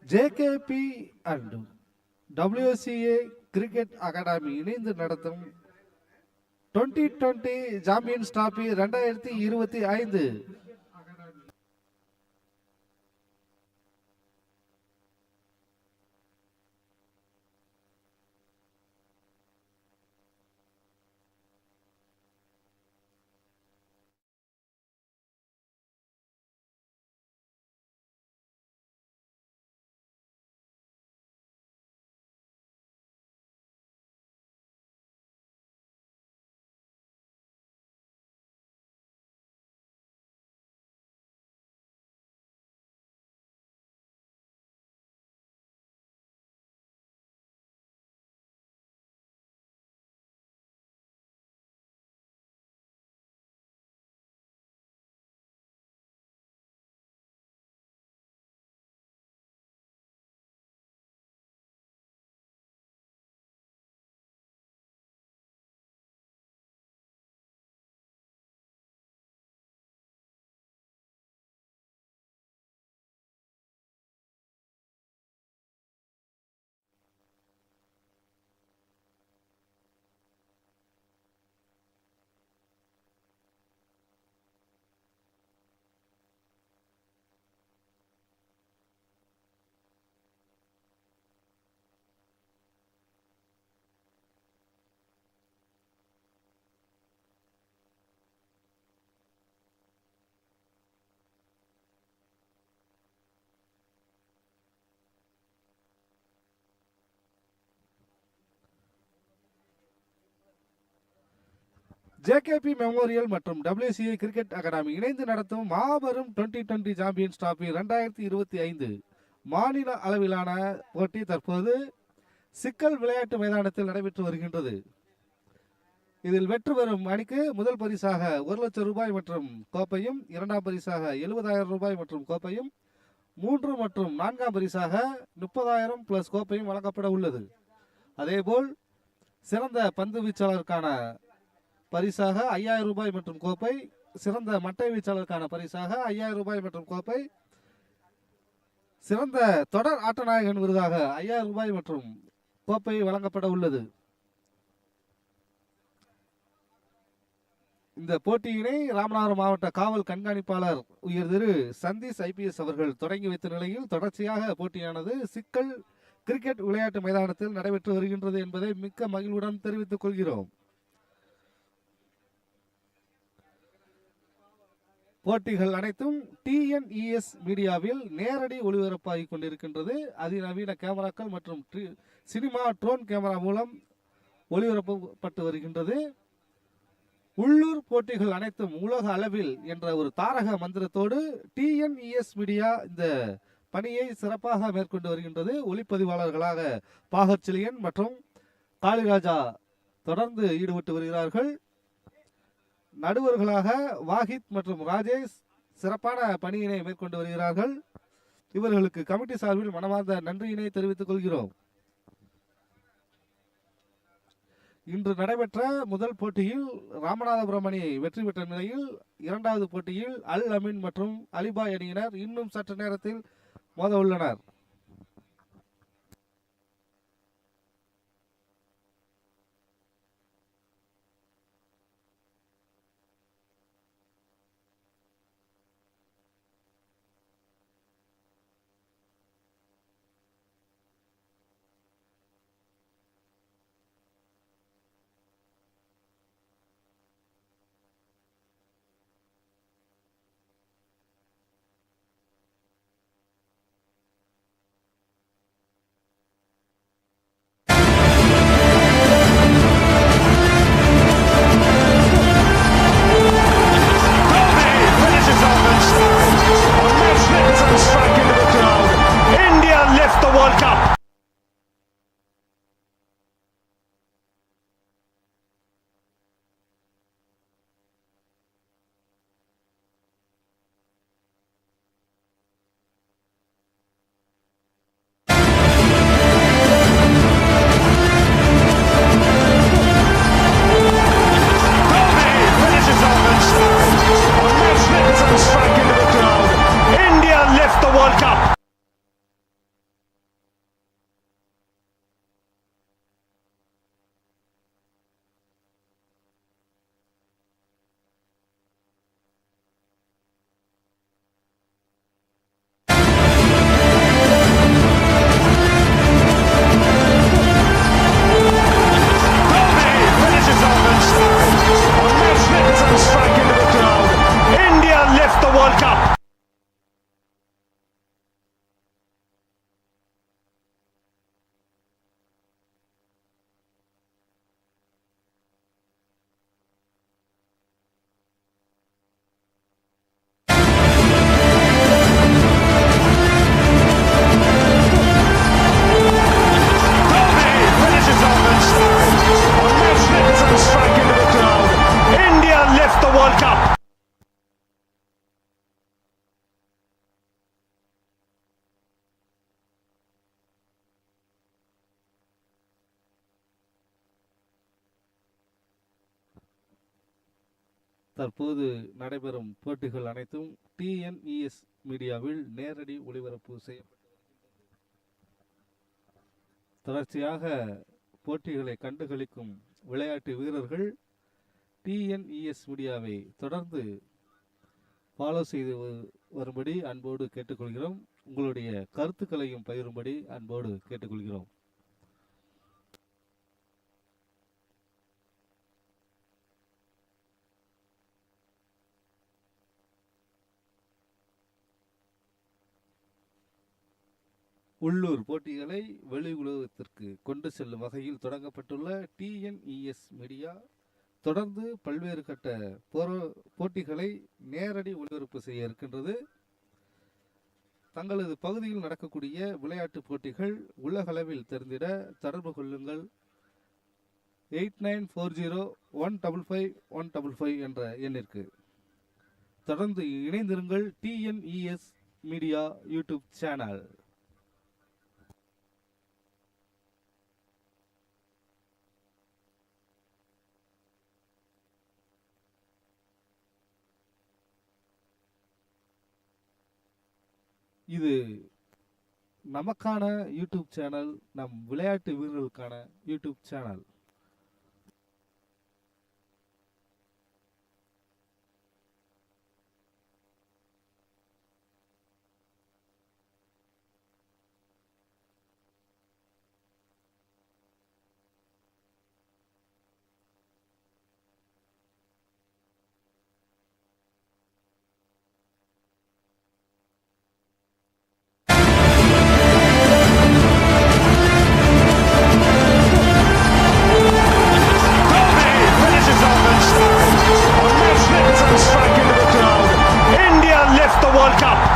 JKP and WCA cricket academy இணைந்து நடத்தும் 2020 சாம்பியன்ஸ் டிராபி 2025 ஜேகேபி மெமோரியல் மற்றும் WCA கிரிக்கெட் அகாடமி இணைந்து நடத்தும் மாபெரும் 2020 சாம்பியன்ஸ் டிராபி 2025 மாநில அளவிலான போட்டி தற்போது சிக்கல் விளையாட்டு மைதானத்தில் நடைபெற்று வருகின்றது. இதில் வெற்றி பெறும் அணிக்கு முதல் பரிசாக 1 லட்சம் ரூபாய் மற்றும் கோப்பையும், இரண்டாம் பரிசாக 70,000 ரூபாய் மற்றும் கோப்பையும், 3 மற்றும் 4ஆம் பரிசாக 30,000 பிளஸ் கோப்பையும் வழங்கப்பட உள்ளது. அதேபோல் சிறந்த பந்து வீச்சாளருக்கான பரிசாக 5,000 ரூபாய் மற்றும் கோப்பை, சிறந்த மட்டை வீச்சாளருக்கான பரிசாக 5,000 ரூபாய் மற்றும் கோப்பை, சிறந்த தொடர் ஆட்டநாயகன் விருதாக 5,000 ரூபாய் மற்றும் கோப்பை வழங்கப்பட உள்ளது. இந்த போட்டியினை ராமநாதபுரம் மாவட்ட காவல் கண்காணிப்பாளர் உயர் திரு சந்தீஷ் IPS அவர்கள் தொடங்கி வைத்த நிலையில் தொடர்ச்சியாக போட்டியானது சிக்கல் கிரிக்கெட் விளையாட்டு மைதானத்தில் நடைபெற்று வருகின்றது என்பதை மிக்க மகிழ்வுடன் தெரிவித்துக் கொள்கிறோம். போட்டிகள் அனைத்தும் TNES மீடியாவில் நேரடி ஒளிபரப்பாகிக் கொண்டிருக்கின்றது. அதிநவீன கேமராக்கள் மற்றும் சினிமா ட்ரோன் கேமரா மூலம் ஒளிபரப்பப்பட்டு வருகின்றது. உள்ளூர் போட்டிகள் அனைத்தும் உலக அளவில் என்ற ஒரு தாரக மந்திரத்தோடு TNES மீடியா இந்த பணியை சிறப்பாக மேற்கொண்டு வருகின்றது. ஒளிப்பதிவாளர்களாக பாகற்சிலியன் மற்றும் காளிராஜா தொடர்ந்து ஈடுபட்டு வருகிறார்கள். நடுவர்களாக வாஹித் மற்றும் ராஜேஷ் சிறப்பான பணியினை மேற்கொண்டு வருகிறார்கள். இவர்களுக்கு கமிட்டி சார்பில் மனமார்ந்த நன்றியினை தெரிவித்துக் கொள்கிறோம். இன்று நடைபெற்ற முதல் போட்டியில் ராமநாதபுரம் அணி வெற்றி பெற்ற நிலையில் இரண்டாவது போட்டியில் அல் அமீன் மற்றும் அலிபாய் அணியினர் இன்னும் சற்று நேரத்தில் மோத உள்ளனர். தற்போது நடைபெறும் போட்டிகள் அனைத்தும் TNES மீடியாவில் நேரடி ஒளிபரப்பு செய்யப்பட்டு தொடர்ச்சியாக போட்டிகளை கண்டுகளிக்கும் விளையாட்டு வீரர்கள் TNES மீடியாவை தொடர்ந்து ஃபாலோ செய்து வரும்படி அன்போடு கேட்டுக்கொள்கிறோம். உங்களுடைய கருத்துக்களையும் பகிரும்படி அன்போடு கேட்டுக்கொள்கிறோம். உள்ளூர் போட்டிகளை வெளி உலகத்திற்கு கொண்டு செல்லும் வகையில் தொடங்கப்பட்டுள்ள TNES மீடியா தொடர்ந்து பல்வேறு கட்ட போட்டிகளை நேரடி ஒளிபரப்பு செய்ய இருக்கின்றது. தங்களது பகுதியில் நடக்கக்கூடிய விளையாட்டு போட்டிகள் உலகளவில் தெரிந்திட தொடர்பு கொள்ளுங்கள் 8940155155 என்ற எண்ணிற்கு. தொடர்ந்து இணைந்திருங்கள் TNES மீடியா யூடியூப் சேனல். இது நமக்கான யூடியூப் சேனல், நம் விளையாட்டு வீரர்களுக்கான YouTube channel. World Cup.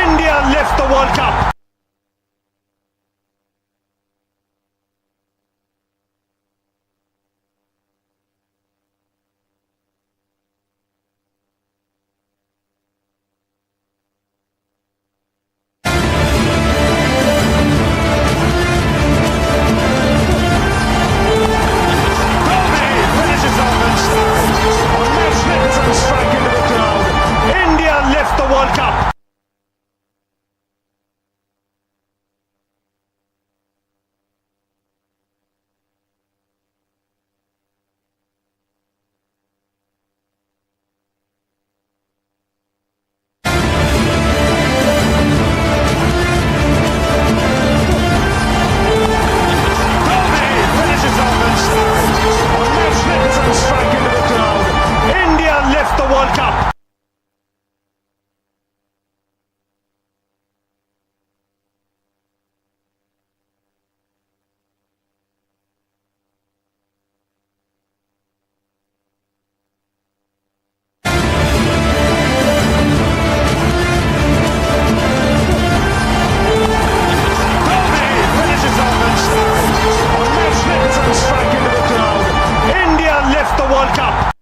India lift the World Cup. India lift the World Cup. India lift the World Cup. India lift the World Cup.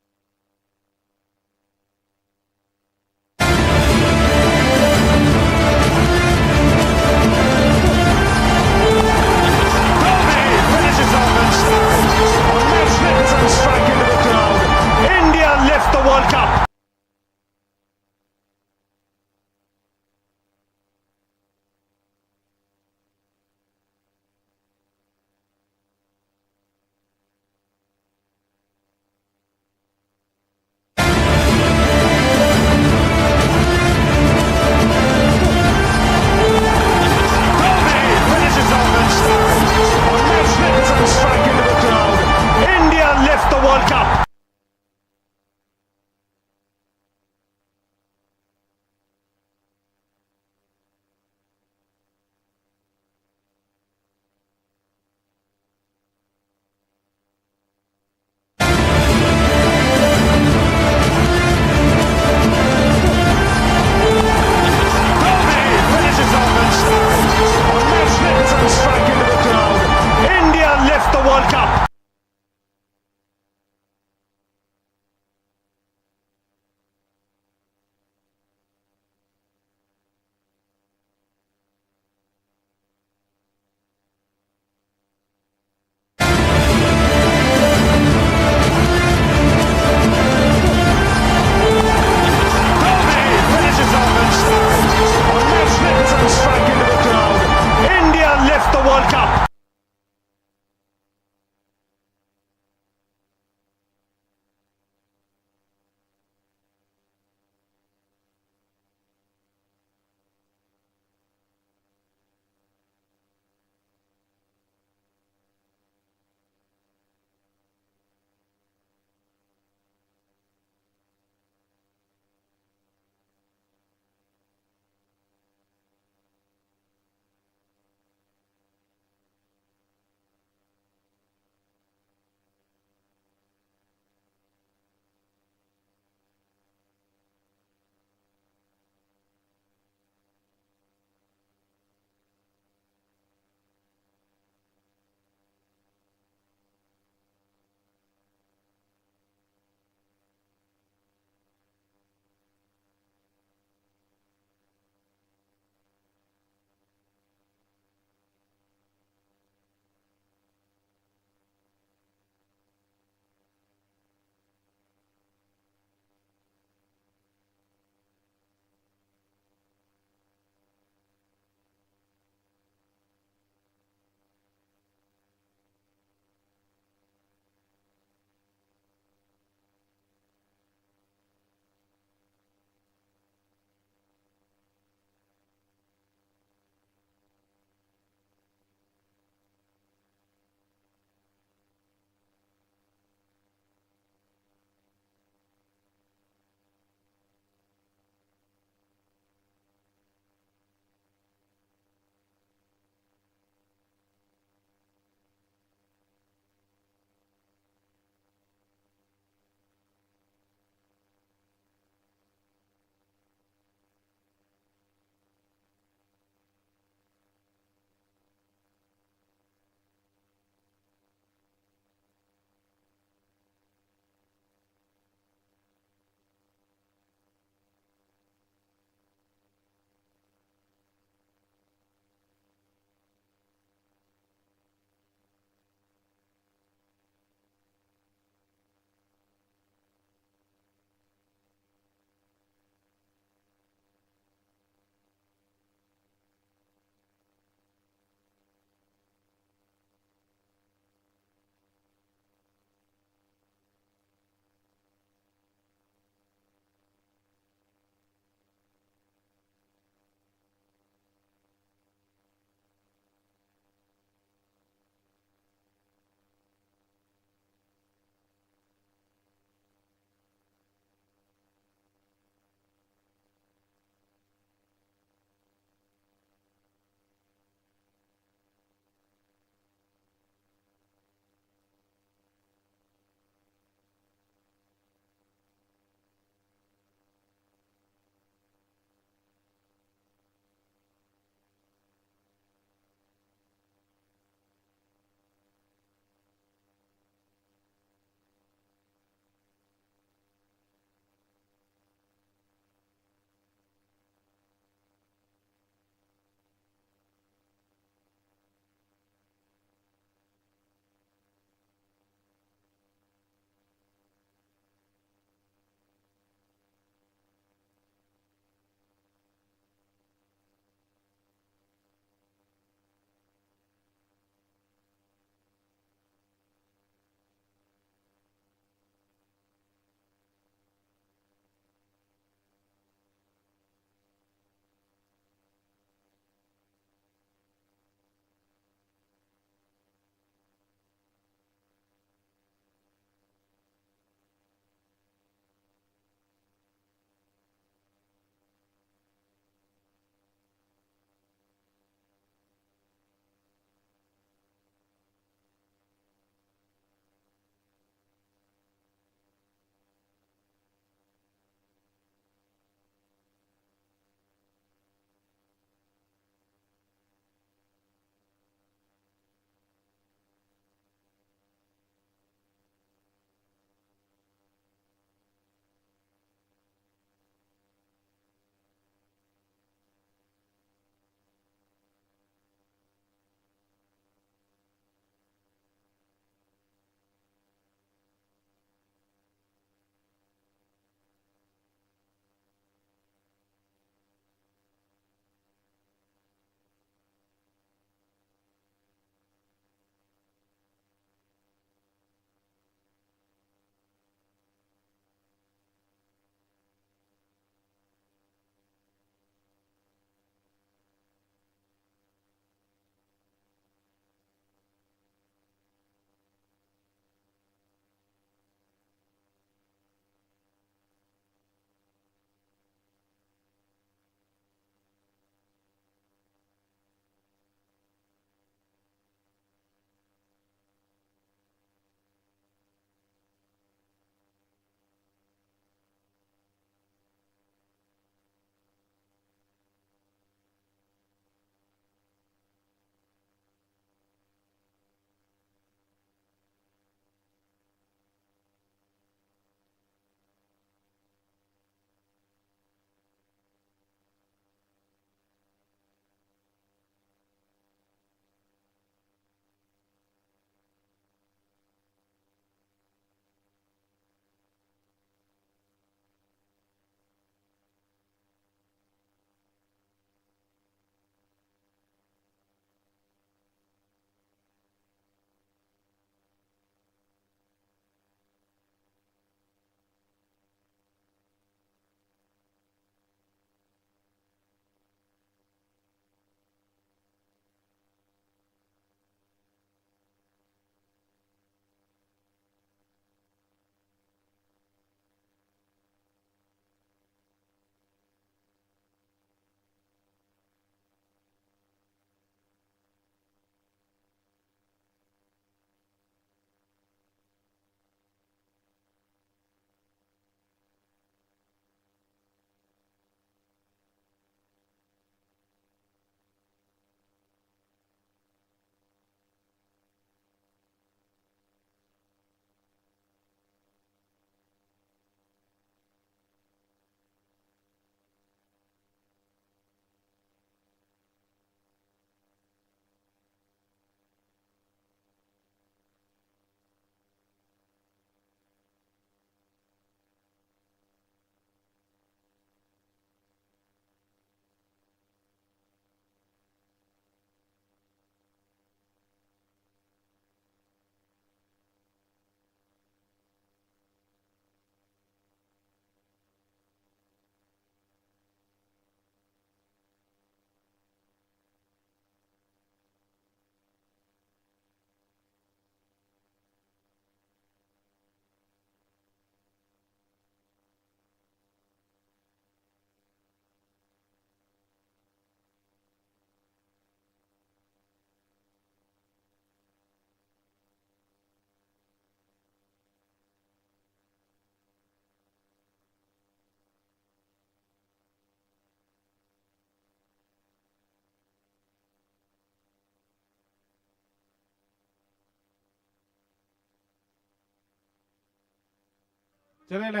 சென்னையில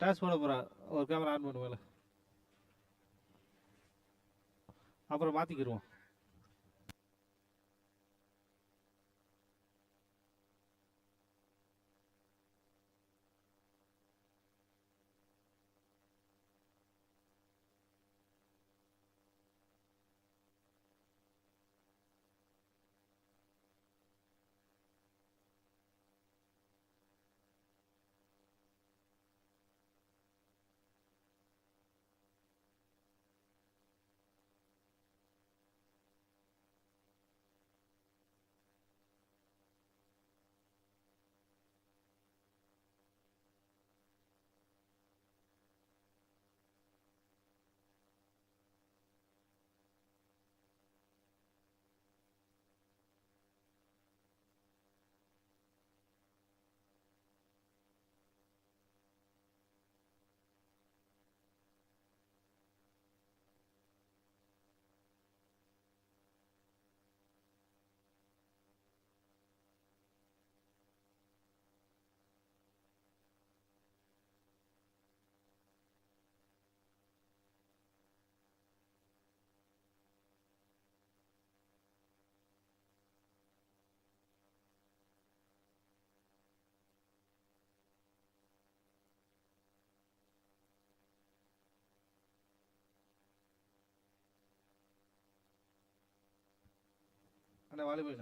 டாஸ் போட போகிறா. ஒரு camera on பண்ணுவேல, அப்புறம் மாற்றிக்கிடுவோம். அண்ணா வாலிபால்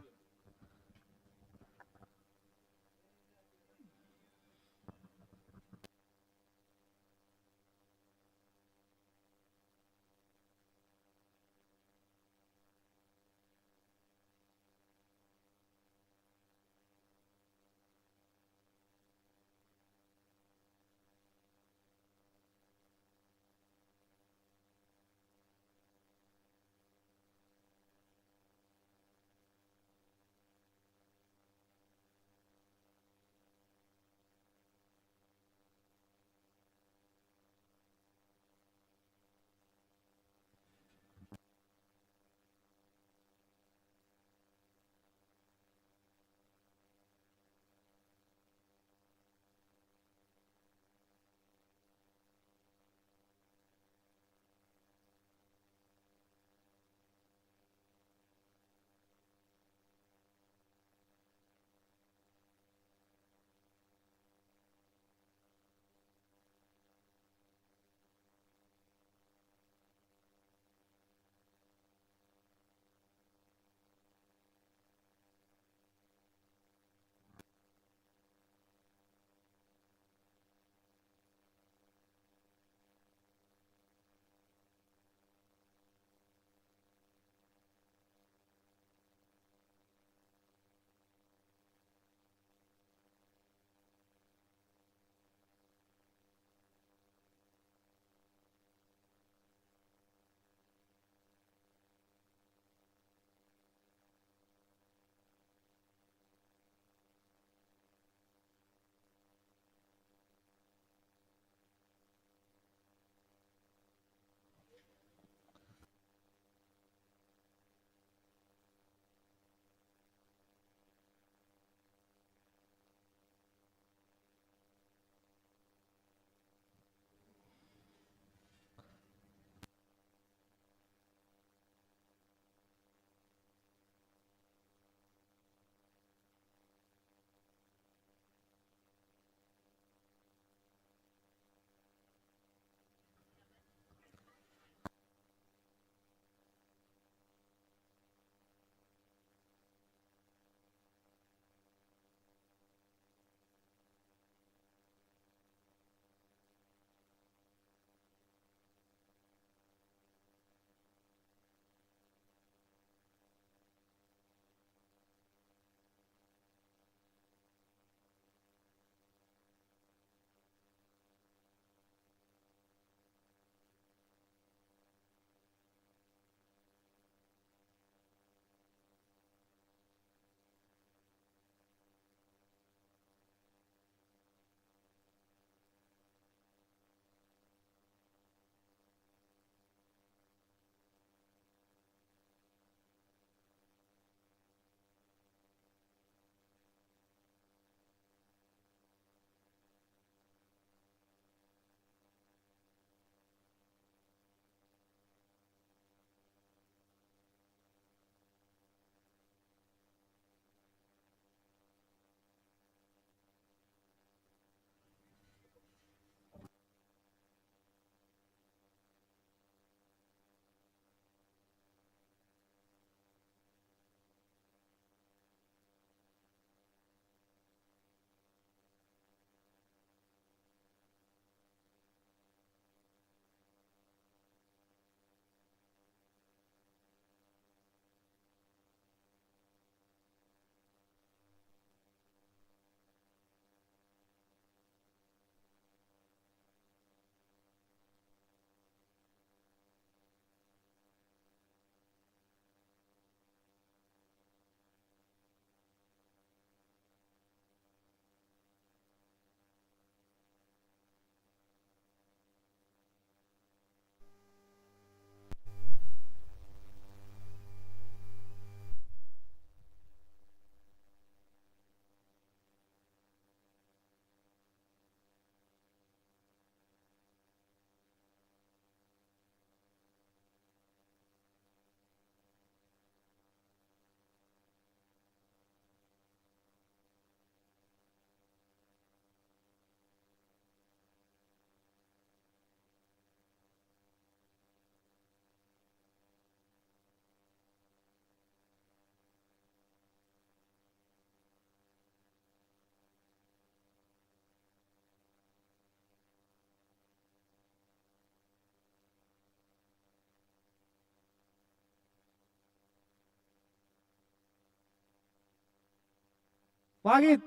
வாகித்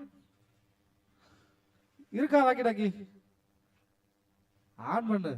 இருக்கா? வாக்கி டாக்கி ஆன் பண்ணு.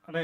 அண்ணே